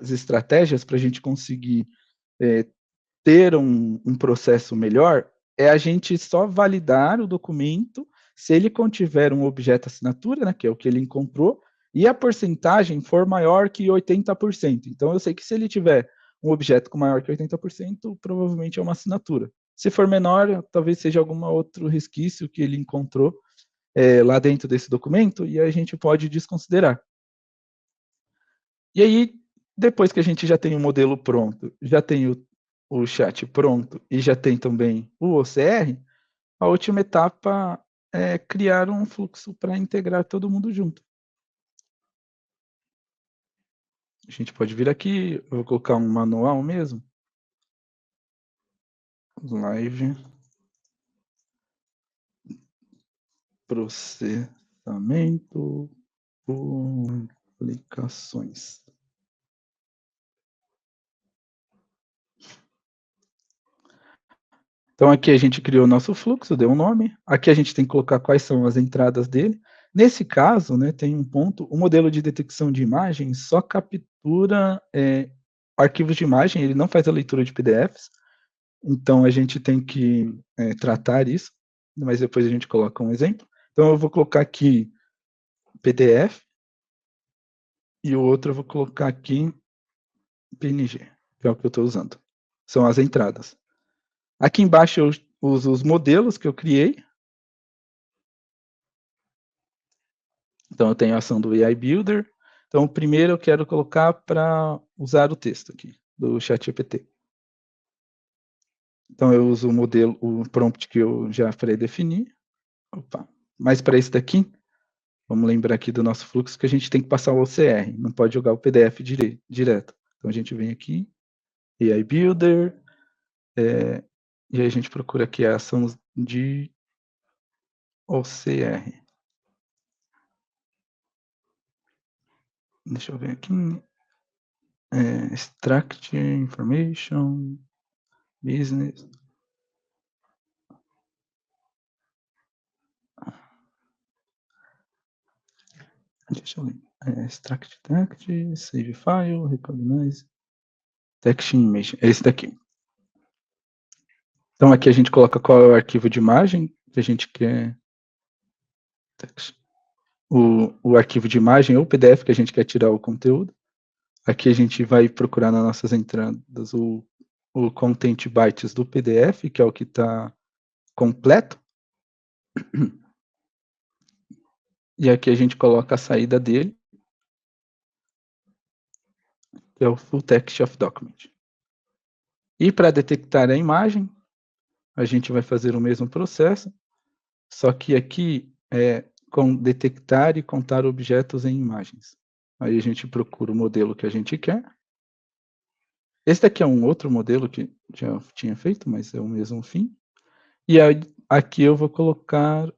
estratégias para a gente conseguir ter um processo melhor é a gente só validar o documento se ele contiver um objeto assinatura, né, que é o que ele encontrou, e a porcentagem for maior que 80%. Então, eu sei que se ele tiver um objeto com maior que 80%, provavelmente é uma assinatura. Se for menor, talvez seja algum outro resquício que ele encontrou lá dentro desse documento e a gente pode desconsiderar. E aí, depois que a gente já tem o modelo pronto, já tem o chat pronto e já tem também o OCR, a última etapa é criar um fluxo para integrar todo mundo junto. A gente pode vir aqui, eu vou colocar um manual mesmo. Live. Processamento, publicações. Então, aqui a gente criou o nosso fluxo, deu um nome. Aqui a gente tem que colocar quais são as entradas dele. Nesse caso, né, tem um ponto, o modelo de detecção de imagem só captura arquivos de imagem, ele não faz a leitura de PDFs. Então, a gente tem que tratar isso, mas depois a gente coloca um exemplo. Então, eu vou colocar aqui PDF, e o outro eu vou colocar aqui PNG, que é o que eu estou usando. São as entradas. Aqui embaixo eu uso os modelos que eu criei. Então, eu tenho a ação do AI Builder. Então, primeiro eu quero colocar para usar o texto aqui, do ChatGPT. Então, eu uso o modelo, o prompt que eu já predefini. Opa. Mas para esse daqui, vamos lembrar aqui do nosso fluxo que a gente tem que passar o OCR, não pode jogar o PDF direto. Então, a gente vem aqui, AI Builder, e aí a gente procura aqui a ação de OCR. Deixa eu ver aqui. Extract information, business. Deixa eu ver. Extract text, save file, recognize, text image. É esse daqui. Então aqui a gente coloca qual é o arquivo de imagem que a gente quer. O arquivo de imagem ou PDF que a gente quer tirar o conteúdo. Aqui a gente vai procurar nas nossas entradas o content bytes do PDF, que é o que está completo. E aqui a gente coloca a saída dele, que é o full text of document. E para detectar a imagem, a gente vai fazer o mesmo processo, só que aqui é com detectar e contar objetos em imagens. Aí a gente procura o modelo que a gente quer. Esse daqui é um outro modelo que já tinha feito, mas é o mesmo fim. E aí, aqui eu vou colocar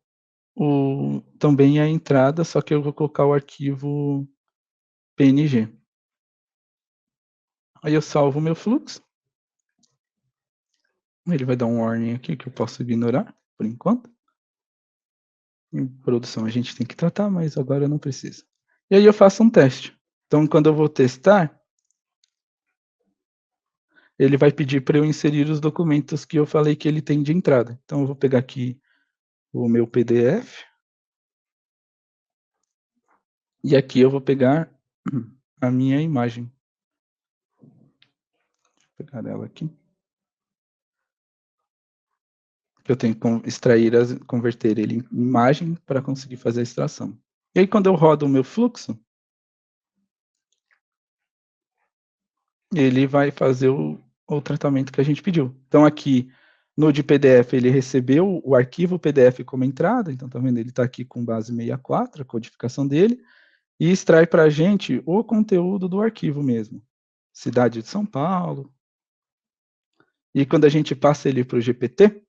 também a entrada, só que eu vou colocar o arquivo PNG. Aí eu salvo o meu fluxo. Ele vai dar um warning aqui que eu posso ignorar, por enquanto. Em produção a gente tem que tratar, mas agora eu não preciso. E aí eu faço um teste. Então, quando eu vou testar, ele vai pedir para eu inserir os documentos que eu falei que ele tem de entrada. Então, eu vou pegar aqui o meu PDF. E aqui eu vou pegar a minha imagem. Vou pegar ela aqui. Eu tenho que extrair, converter ele em imagem para conseguir fazer a extração. E aí, quando eu rodo o meu fluxo, ele vai fazer o tratamento que a gente pediu. Então, aqui no de PDF, ele recebeu o arquivo PDF como entrada, então, tá vendo? Ele está aqui com base 64, a codificação dele, e extrai para a gente o conteúdo do arquivo mesmo. Cidade de São Paulo. E quando a gente passa ele para o GPT,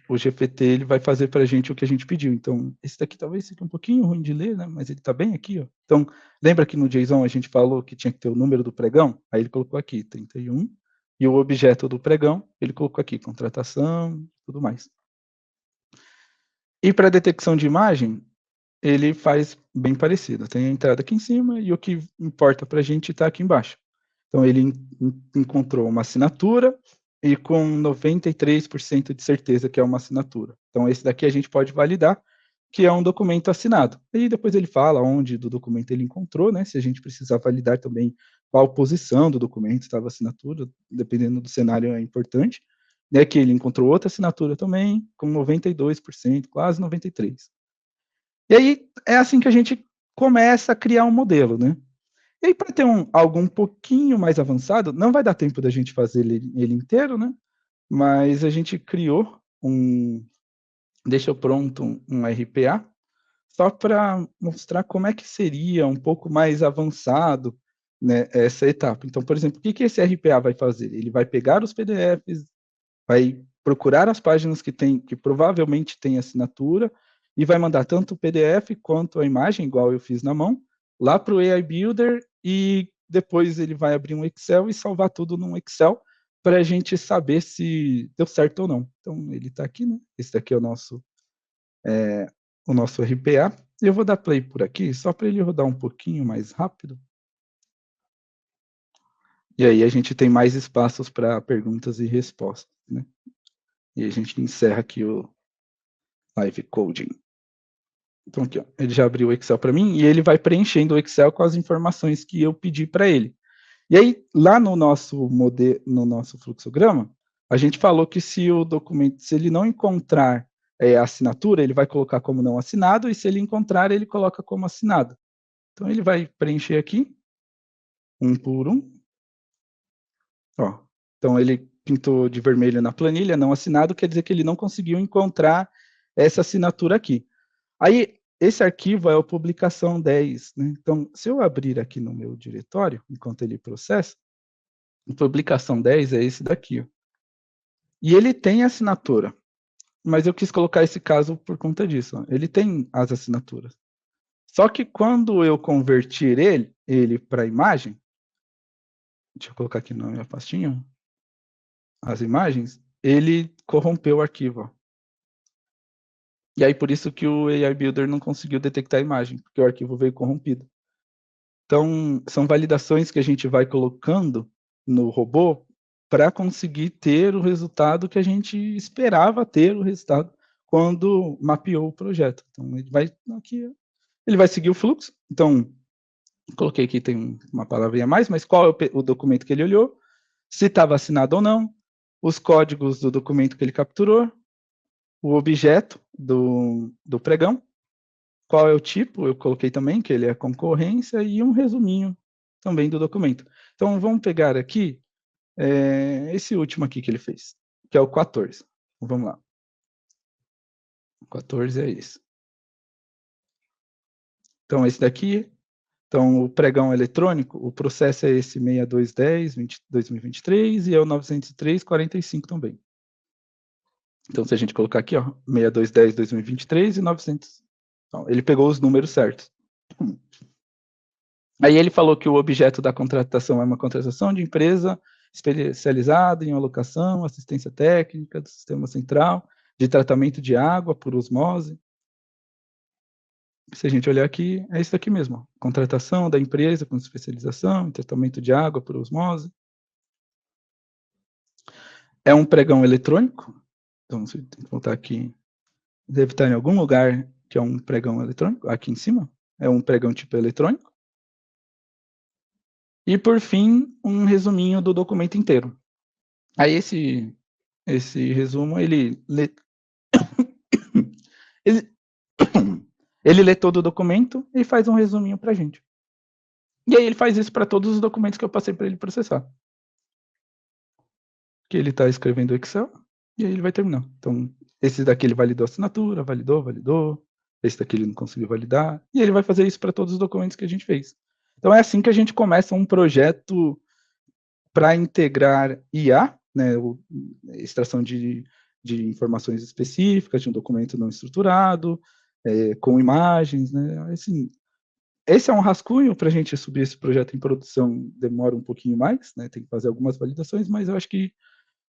o GPT ele vai fazer para a gente o que a gente pediu. Então, esse daqui talvez seja um pouquinho ruim de ler, né? Mas ele está bem aqui, ó. Então, lembra que no JSON a gente falou que tinha que ter o número do pregão? Aí ele colocou aqui, 31, e o objeto do pregão, ele colocou aqui, contratação, tudo mais. E para detecção de imagem, ele faz bem parecido. Tem a entrada aqui em cima e o que importa para a gente está aqui embaixo. Então, ele encontrou uma assinatura e com 93% de certeza que é uma assinatura. Então, esse daqui a gente pode validar que é um documento assinado. E depois ele fala onde do documento ele encontrou, né? Se a gente precisar validar também qual posição do documento estava a assinatura, dependendo do cenário é importante. E aqui ele encontrou outra assinatura também, com 92%, quase 93%. E aí é assim que a gente começa a criar um modelo, né? E aí, para ter algo um pouquinho mais avançado, não vai dar tempo da gente fazer ele inteiro, né? Mas a gente criou deixou pronto um RPA, só para mostrar como é que seria um pouco mais avançado, né, essa etapa. Então, por exemplo, o que esse RPA vai fazer? Ele vai pegar os PDFs, vai procurar as páginas que provavelmente tem assinatura, e vai mandar tanto o PDF quanto a imagem, igual eu fiz na mão, lá para o AI Builder, e depois ele vai abrir um Excel e salvar tudo num Excel para a gente saber se deu certo ou não. Então, ele está aqui, né? Esse daqui é o nosso RPA. Eu vou dar play por aqui, só para ele rodar um pouquinho mais rápido. E aí a gente tem mais espaços para perguntas e respostas, né? E a gente encerra aqui o Live Coding. Então aqui, ó, ele já abriu o Excel para mim e ele vai preenchendo o Excel com as informações que eu pedi para ele. E aí, lá no nosso fluxograma, a gente falou que se o documento, se ele não encontrar a assinatura, ele vai colocar como não assinado, e se ele encontrar, ele coloca como assinado. Então, ele vai preencher aqui, um por um. Ó, então, ele pintou de vermelho na planilha, não assinado, quer dizer que ele não conseguiu encontrar essa assinatura aqui. Aí, esse arquivo é a publicação 10, né? Então, se eu abrir aqui no meu diretório, enquanto ele processa, a publicação 10 é esse daqui, ó. E ele tem assinatura, mas eu quis colocar esse caso por conta disso, ó. Ele tem as assinaturas. Só que quando eu convertir ele para imagem, deixa eu colocar aqui na minha pastinha, as imagens, ele corrompeu o arquivo, ó. E aí por isso que o AI Builder não conseguiu detectar a imagem, porque o arquivo veio corrompido. Então, são validações que a gente vai colocando no robô para conseguir ter o resultado que a gente esperava ter o resultado quando mapeou o projeto. Então, ele vai seguir o fluxo. Então, coloquei aqui, tem uma palavrinha a mais, mas qual é o documento que ele olhou, se estava assinado ou não, os códigos do documento que ele capturou, o objeto do pregão, qual é o tipo, eu coloquei também, que ele é concorrência, e um resuminho também do documento. Então, vamos pegar aqui esse último aqui que ele fez, que é o 14. Então, vamos lá. O 14 é esse. Então, esse daqui, então, o pregão eletrônico, o processo é esse 6210, 2023, e é o 90345 também. Então, se a gente colocar aqui, ó, 6210, 2023 e 900. Então, ele pegou os números certos. Aí ele falou que o objeto da contratação é uma contratação de empresa especializada em alocação, assistência técnica do sistema central, de tratamento de água por osmose. Se a gente olhar aqui, é isso aqui mesmo. Ó. Contratação da empresa com especialização em tratamento de água por osmose. É um pregão eletrônico. Então, você tem que voltar aqui. Deve estar em algum lugar que é um pregão eletrônico. Aqui em cima. É um pregão tipo eletrônico. E, por fim, um resuminho do documento inteiro. Aí, esse resumo, ele lê todo o documento e faz um resuminho para a gente. E aí ele faz isso para todos os documentos que eu passei para ele processar. Que ele está escrevendo o Excel, e aí ele vai terminar. Então, esse daqui ele validou a assinatura, validou. Esse daqui ele não conseguiu validar. E ele vai fazer isso para todos os documentos que a gente fez. Então, é assim que a gente começa um projeto para integrar IA, né, extração de informações específicas de um documento não estruturado, com imagens, né, assim, esse é um rascunho. Para a gente subir esse projeto em produção demora um pouquinho mais, né, tem que fazer algumas validações, mas eu acho que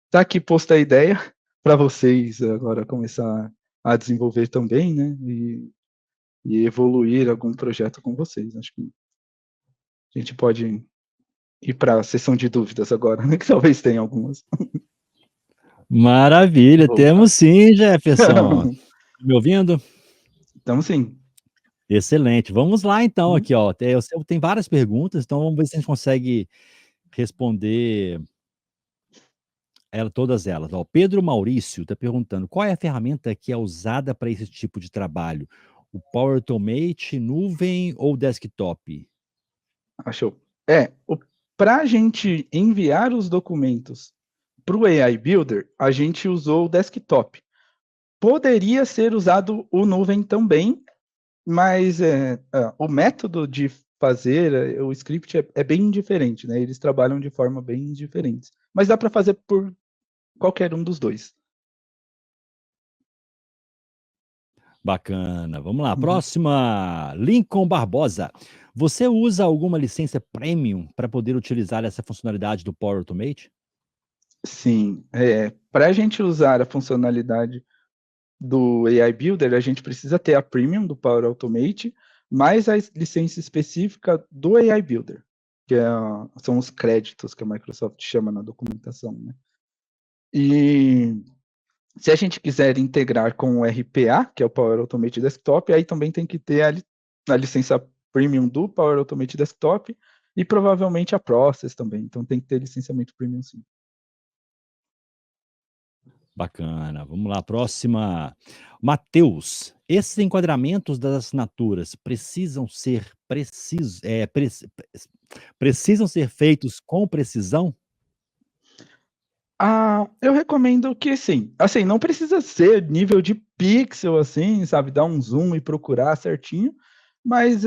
está aqui posta a ideia para vocês agora começar a desenvolver também, né, e evoluir algum projeto com vocês. Acho que a gente pode ir para a sessão de dúvidas agora, né, que talvez tenha algumas. Maravilha, temos sim, Jefferson. Me ouvindo? Estamos sim. Excelente. Vamos lá então aqui, ó. Tem várias perguntas, então vamos ver se a gente consegue responder todas elas. Ó, o Pedro Maurício está perguntando: qual é a ferramenta que é usada para esse tipo de trabalho? O Power Automate, nuvem ou desktop? Achou. É, para a gente enviar os documentos para o AI Builder, a gente usou o desktop. Poderia ser usado o nuvem também, mas o método de fazer o script é bem diferente, né? Eles trabalham de forma bem diferente. Mas dá para fazer por qualquer um dos dois. Bacana. Vamos lá. Uhum. Próxima. Lincoln Barbosa. Você usa alguma licença premium para poder utilizar essa funcionalidade do Power Automate? Sim, para a gente usar a funcionalidade do AI Builder, a gente precisa ter a Premium do Power Automate, mais a licença específica do AI Builder, que são os créditos que a Microsoft chama na documentação, né? E se a gente quiser integrar com o RPA, que é o Power Automate Desktop, aí também tem que ter a licença Premium do Power Automate Desktop e provavelmente a Process também. Então tem que ter licenciamento Premium, sim. Bacana. Vamos lá. Próxima. Matheus. Esses enquadramentos das assinaturas precisam ser feitos com precisão? Eu recomendo que sim. Assim, não precisa ser nível de pixel, assim, sabe? Dar um zoom e procurar certinho. Mas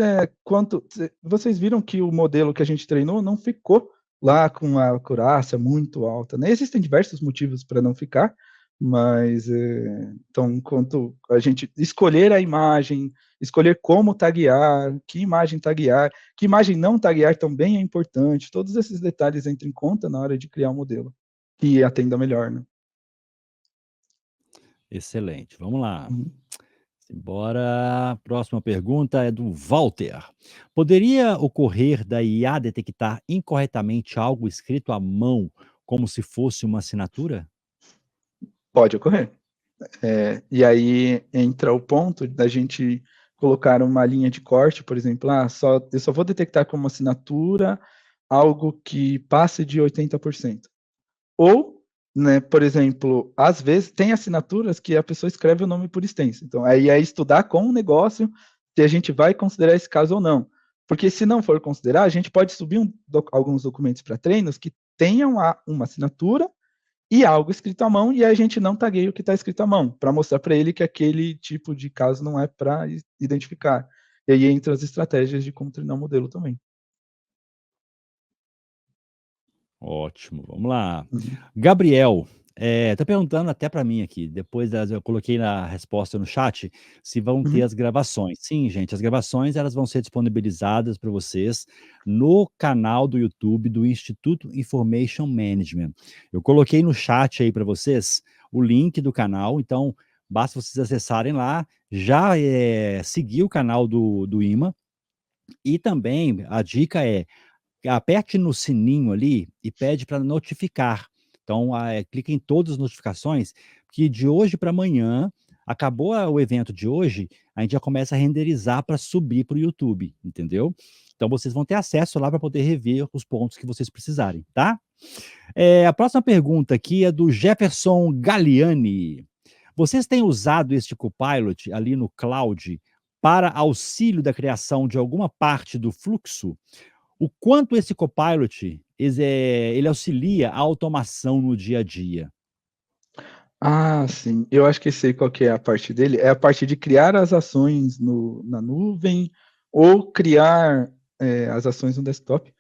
vocês viram que o modelo que a gente treinou não ficou lá com a acurácia muito alta, né? Existem diversos motivos para não ficar, mas então, enquanto a gente escolher a imagem, escolher como taguear, que imagem não taguear também é importante. Todos esses detalhes entram em conta na hora de criar um modelo que atenda melhor, né? Excelente. Vamos lá. Uhum. Bora. Próxima pergunta é do Walter. Poderia ocorrer da IA detectar incorretamente algo escrito à mão como se fosse uma assinatura? Pode ocorrer. E aí entra o ponto da gente colocar uma linha de corte, por exemplo, eu só vou detectar como assinatura algo que passe de 80%. Ou, né, por exemplo, às vezes tem assinaturas que a pessoa escreve o nome por extenso. Então, aí é estudar com o negócio se a gente vai considerar esse caso ou não. Porque se não for considerar, a gente pode subir alguns documentos para treinos que tenham uma assinatura e algo escrito à mão, e a gente não tagueia o que está escrito à mão, para mostrar para ele que aquele tipo de caso não é para identificar. E aí entra as estratégias de como treinar o modelo também. Ótimo, vamos lá. Uhum. Gabriel, tá perguntando até para mim aqui, depois eu coloquei na resposta no chat, se vão ter Uhum. as gravações. Sim, gente, as gravações elas vão ser disponibilizadas para vocês no canal do YouTube do Instituto Information Management. Eu coloquei no chat aí para vocês o link do canal, então basta vocês acessarem lá, já seguir o canal do IMA, e também a dica é aperte no sininho ali e pede para notificar. Então, clica em todas as notificações, que de hoje para amanhã, acabou o evento de hoje, a gente já começa a renderizar para subir para o YouTube, entendeu? Então, vocês vão ter acesso lá para poder rever os pontos que vocês precisarem, tá? A próxima pergunta aqui é do Jefferson Galliani. Vocês têm usado este Copilot ali no cloud para auxílio da criação de alguma parte do fluxo? O quanto esse Copilot, ele auxilia a automação no dia a dia? Sim. Eu acho que sei qual que é a parte dele. É a parte de criar as ações na nuvem ou criar as ações no desktop.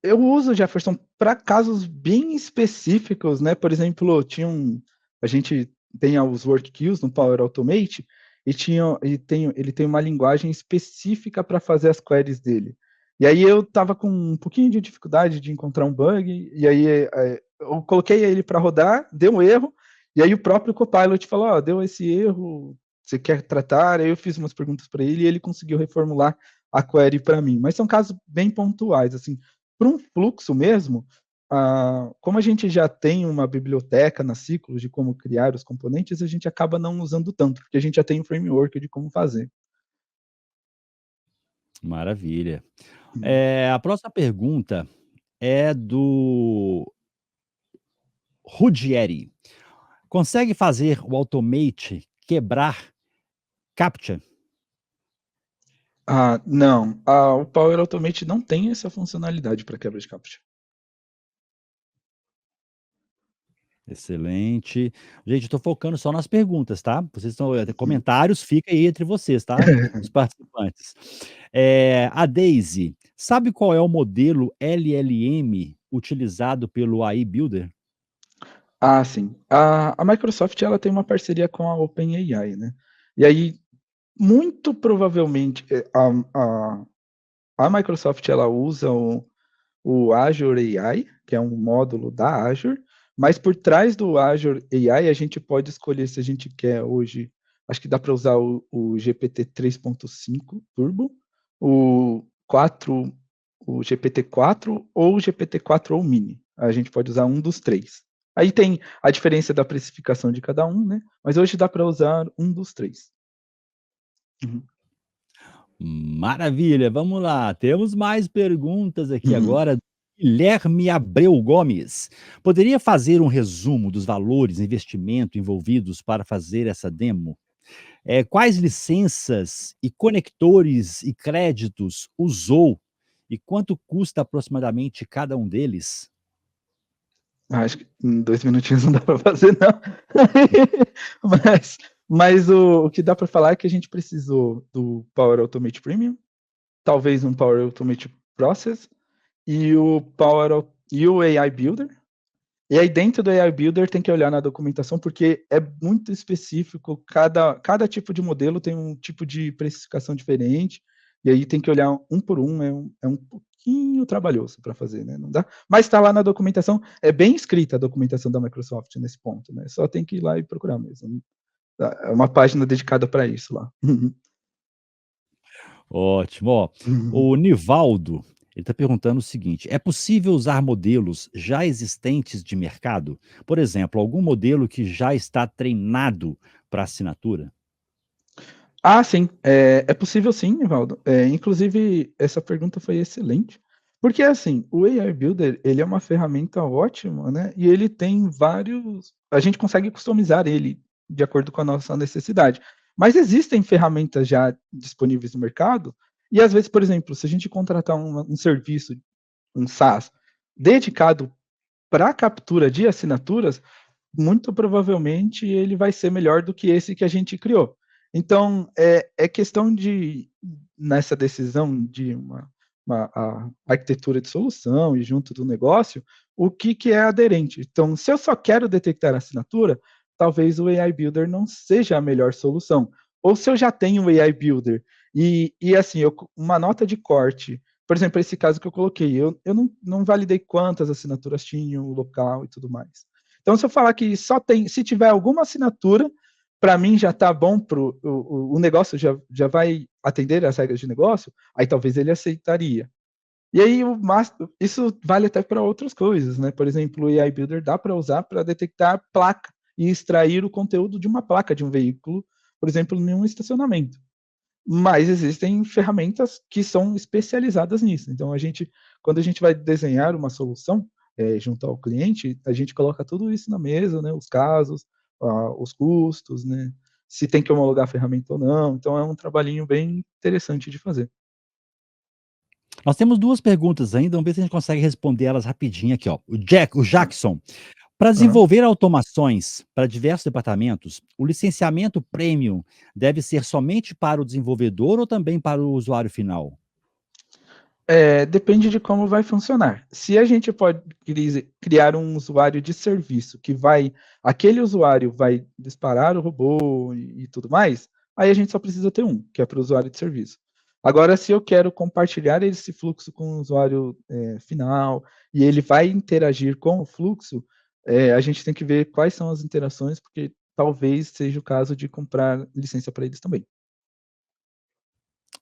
Eu uso o Jefferson para casos bem específicos, né? Por exemplo, a gente tem os work queues no Power Automate ele tem uma linguagem específica para fazer as queries dele. E aí eu estava com um pouquinho de dificuldade de encontrar um bug, e aí eu coloquei ele para rodar, deu um erro, e aí o próprio Copilot falou, deu esse erro, você quer tratar? Aí eu fiz umas perguntas para ele e ele conseguiu reformular a query para mim. Mas são casos bem pontuais, assim. Para um fluxo mesmo, como a gente já tem uma biblioteca na Ciclos de como criar os componentes, a gente acaba não usando tanto, porque a gente já tem um framework de como fazer. Maravilha. Hum. A próxima pergunta é do Ruggieri. Consegue fazer o Automate quebrar CAPTCHA? Não. O Power Automate não tem essa funcionalidade para quebra de CAPTCHA. Excelente. Gente, eu tô focando só nas perguntas, tá? Vocês estão comentários, fica aí entre vocês, tá? Os participantes. A Daisy, sabe qual é o modelo LLM utilizado pelo AI Builder? Sim. A Microsoft ela tem uma parceria com a OpenAI, né? E aí, muito provavelmente, a Microsoft ela usa o Azure AI, que é um módulo da Azure, mas por trás do Azure AI a gente pode escolher se a gente quer hoje, acho que dá para usar o GPT 3.5 Turbo, o 4, o GPT-4 ou o GPT-4 ou Mini. A gente pode usar um dos três. Aí tem a diferença da precificação de cada um, né? Mas hoje dá para usar um dos três. Uhum. Maravilha, vamos lá. Temos mais perguntas aqui Uhum. agora. Guilherme Abreu Gomes. Poderia fazer um resumo dos valores de investimento envolvidos para fazer essa demo? Quais licenças e conectores e créditos usou e quanto custa aproximadamente cada um deles? Acho que em 2 minutinhos não dá para fazer, não. Mas o que dá para falar é que a gente precisou do Power Automate Premium, talvez um Power Automate Process e o AI Builder. E aí dentro do AI Builder tem que olhar na documentação porque é muito específico, cada tipo de modelo tem um tipo de precificação diferente, e aí tem que olhar um por um, é um pouquinho trabalhoso para fazer, né? Não dá, mas está lá na documentação, é bem escrita a documentação da Microsoft nesse ponto, né? Só tem que ir lá e procurar mesmo. É uma página dedicada para isso lá. Ótimo. Ó, o Nivaldo, ele está perguntando o seguinte: é possível usar modelos já existentes de mercado? Por exemplo, algum modelo que já está treinado para assinatura? Sim, é possível sim, Evaldo. Inclusive, essa pergunta foi excelente, porque assim, o AI Builder, ele é uma ferramenta ótima, né? E ele tem a gente consegue customizar ele de acordo com a nossa necessidade. Mas existem ferramentas já disponíveis no mercado, e às vezes, por exemplo, se a gente contratar um serviço, um SaaS, dedicado para captura de assinaturas, muito provavelmente ele vai ser melhor do que esse que a gente criou. Então, é questão de, nessa decisão de a arquitetura de solução e junto do negócio, o que é aderente. Então, se eu só quero detectar a assinatura, talvez o AI Builder não seja a melhor solução. Ou se eu já tenho o AI Builder e assim, uma nota de corte, por exemplo, esse caso que eu coloquei, eu não validei quantas assinaturas tinham, o local e tudo mais. Então, se eu falar que só tem, se tiver alguma assinatura, para mim já está bom, o negócio já vai atender as regras de negócio, aí talvez ele aceitaria. E aí, isso vale até para outras coisas, né? Por exemplo, o AI Builder dá para usar para detectar placa e extrair o conteúdo de uma placa de um veículo, por exemplo, em um estacionamento. Mas existem ferramentas que são especializadas nisso. Então, quando a gente vai desenhar uma solução junto ao cliente, a gente coloca tudo isso na mesa, né? Os casos, os custos, né? Se tem que homologar a ferramenta ou não. Então, é um trabalhinho bem interessante de fazer. Nós temos 2 perguntas ainda, vamos ver se a gente consegue responder elas rapidinho aqui, ó. O Jackson, para Uhum. desenvolver automações para diversos departamentos, o licenciamento premium deve ser somente para o desenvolvedor ou também para o usuário final? Depende de como vai funcionar. Se a gente pode criar um usuário de serviço aquele usuário vai disparar o robô e tudo mais, aí a gente só precisa ter um, que é para o usuário de serviço. Agora, se eu quero compartilhar esse fluxo com o usuário final e ele vai interagir com o fluxo, a gente tem que ver quais são as interações, porque talvez seja o caso de comprar licença para eles também.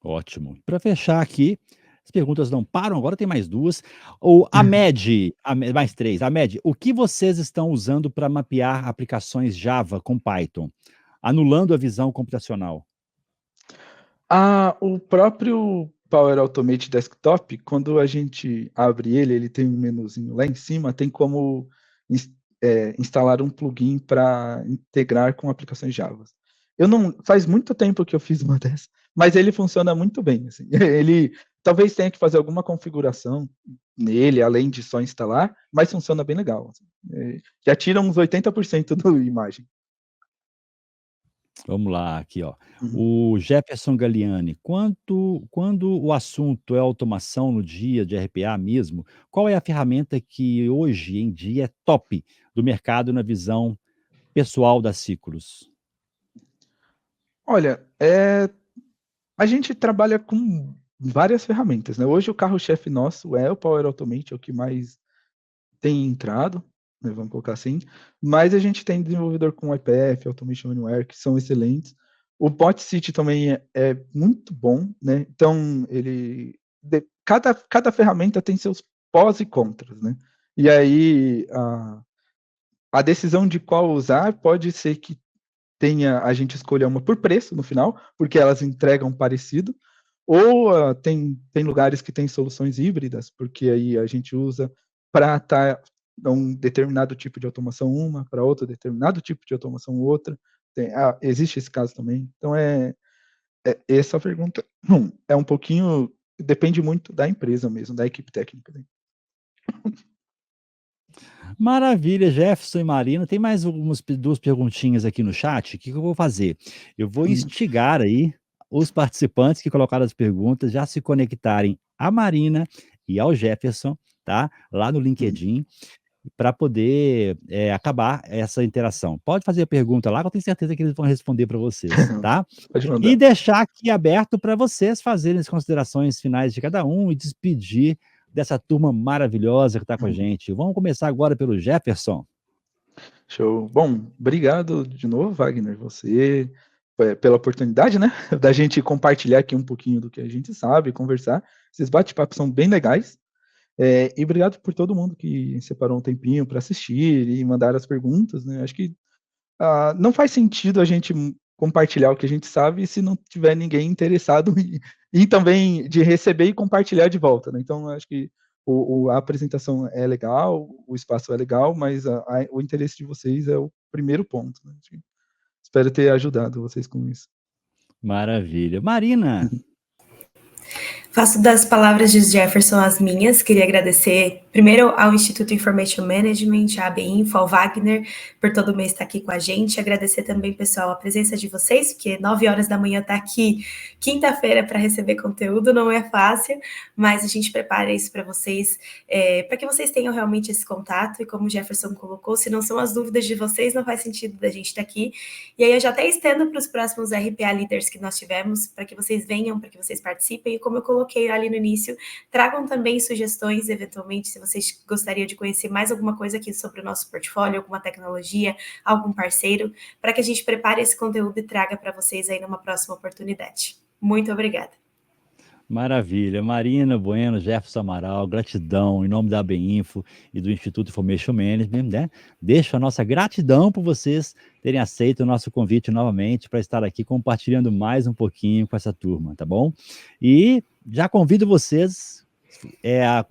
Ótimo. Para fechar aqui, as perguntas não param, agora tem mais 2. O Amed, mais 3. Amed, o que vocês estão usando para mapear aplicações Java com Python, anulando a visão computacional? O próprio Power Automate Desktop, quando a gente abre ele tem um menuzinho lá em cima, tem como instalar um plugin para integrar com aplicações Java. Faz muito tempo que eu fiz uma dessas, mas ele funciona muito bem, assim. Ele talvez tenha que fazer alguma configuração nele, além de só instalar, mas funciona bem legal, assim. Já tira uns 80% da imagem. Vamos lá, aqui, ó. Uhum. O Jefferson Galliani, quando o assunto é automação no dia de RPA mesmo, qual é a ferramenta que hoje em dia é top do mercado na visão pessoal da Ciclos? Olha, a gente trabalha com várias ferramentas, né. Hoje o carro-chefe nosso é o Power Automate, é o que mais tem entrado, né, vamos colocar assim, mas a gente tem desenvolvedor com IPF, Automation Anywhere, que são excelentes. O BotCity também é muito bom, né, então cada ferramenta tem seus pós e contras, né. E aí, a decisão de qual usar pode ser que a gente escolha uma por preço no final, porque elas entregam parecido, ou tem lugares que tem soluções híbridas, porque aí a gente usa para um determinado tipo de automação uma, para outro determinado tipo de automação outra. Existe esse caso também. Então essa pergunta é um pouquinho, depende muito da empresa mesmo, da equipe técnica, né. Maravilha, Jefferson e Marina. Tem mais duas perguntinhas aqui no chat. O que que eu vou fazer? Eu vou Hum. instigar aí os participantes que colocaram as perguntas já se conectarem à Marina e ao Jefferson, tá? Lá no Hum. LinkedIn, para poder acabar essa interação. Pode fazer a pergunta lá, que eu tenho certeza que eles vão responder para vocês, tá? Pode E mandar. deixar aqui aberto para vocês fazerem as considerações finais de cada um e despedir dessa turma maravilhosa que está com a Hum. gente. Vamos começar agora pelo Jefferson. Show. Bom, obrigado de novo, Wagner, você, pela oportunidade, né, da gente compartilhar aqui um pouquinho do que a gente sabe, conversar. Esses bate-papos são bem legais. E obrigado por todo mundo que separou um tempinho para assistir e mandar as perguntas, né. Acho que, não faz sentido a gente compartilhar o que a gente sabe se não tiver ninguém interessado em também de receber e compartilhar de volta, né. Então acho que a apresentação é legal, o espaço é legal, mas o interesse de vocês é o primeiro ponto, né. Espero ter ajudado vocês com isso. Maravilha. Marina, Faço das palavras de Jefferson as minhas. Queria agradecer primeiro ao Instituto Information Management, à ABInfo, ao Wagner, por todo mês estar aqui com a gente. Agradecer também, pessoal, a presença de vocês, porque 9 horas da manhã tá aqui, quinta-feira, para receber conteúdo, não é fácil, mas a gente prepara isso para vocês, para que vocês tenham realmente esse contato. E como o Jefferson colocou, se não são as dúvidas de vocês, não faz sentido da gente estar aqui. E aí eu já até estendo para os próximos RPA Leaders que nós tivemos, para que vocês venham, para que vocês participem. E como eu coloquei ali no início, tragam também sugestões, eventualmente, se vocês gostariam de conhecer mais alguma coisa aqui sobre o nosso portfólio, alguma tecnologia, algum parceiro, para que a gente prepare esse conteúdo e traga para vocês aí numa próxima oportunidade. Muito obrigada. maravilha. Marina Bueno, Jefferson Amaral, gratidão em nome da ABInfo e do Instituto Information Management, né? Deixo a nossa gratidão por vocês terem aceito o nosso convite novamente para estar aqui compartilhando mais um pouquinho com essa turma, tá bom? E já convido vocês a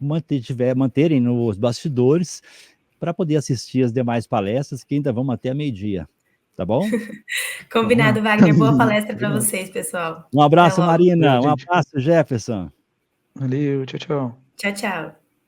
manterem nos bastidores para poder assistir as demais palestras que ainda vão até meio-dia, tá bom? Combinado, Wagner. Boa palestra para Combinado. vocês, pessoal. Um Até abraço, logo. Marina. Valeu, Um gente. abraço, Jefferson. Valeu, tchau, tchau. Tchau, tchau.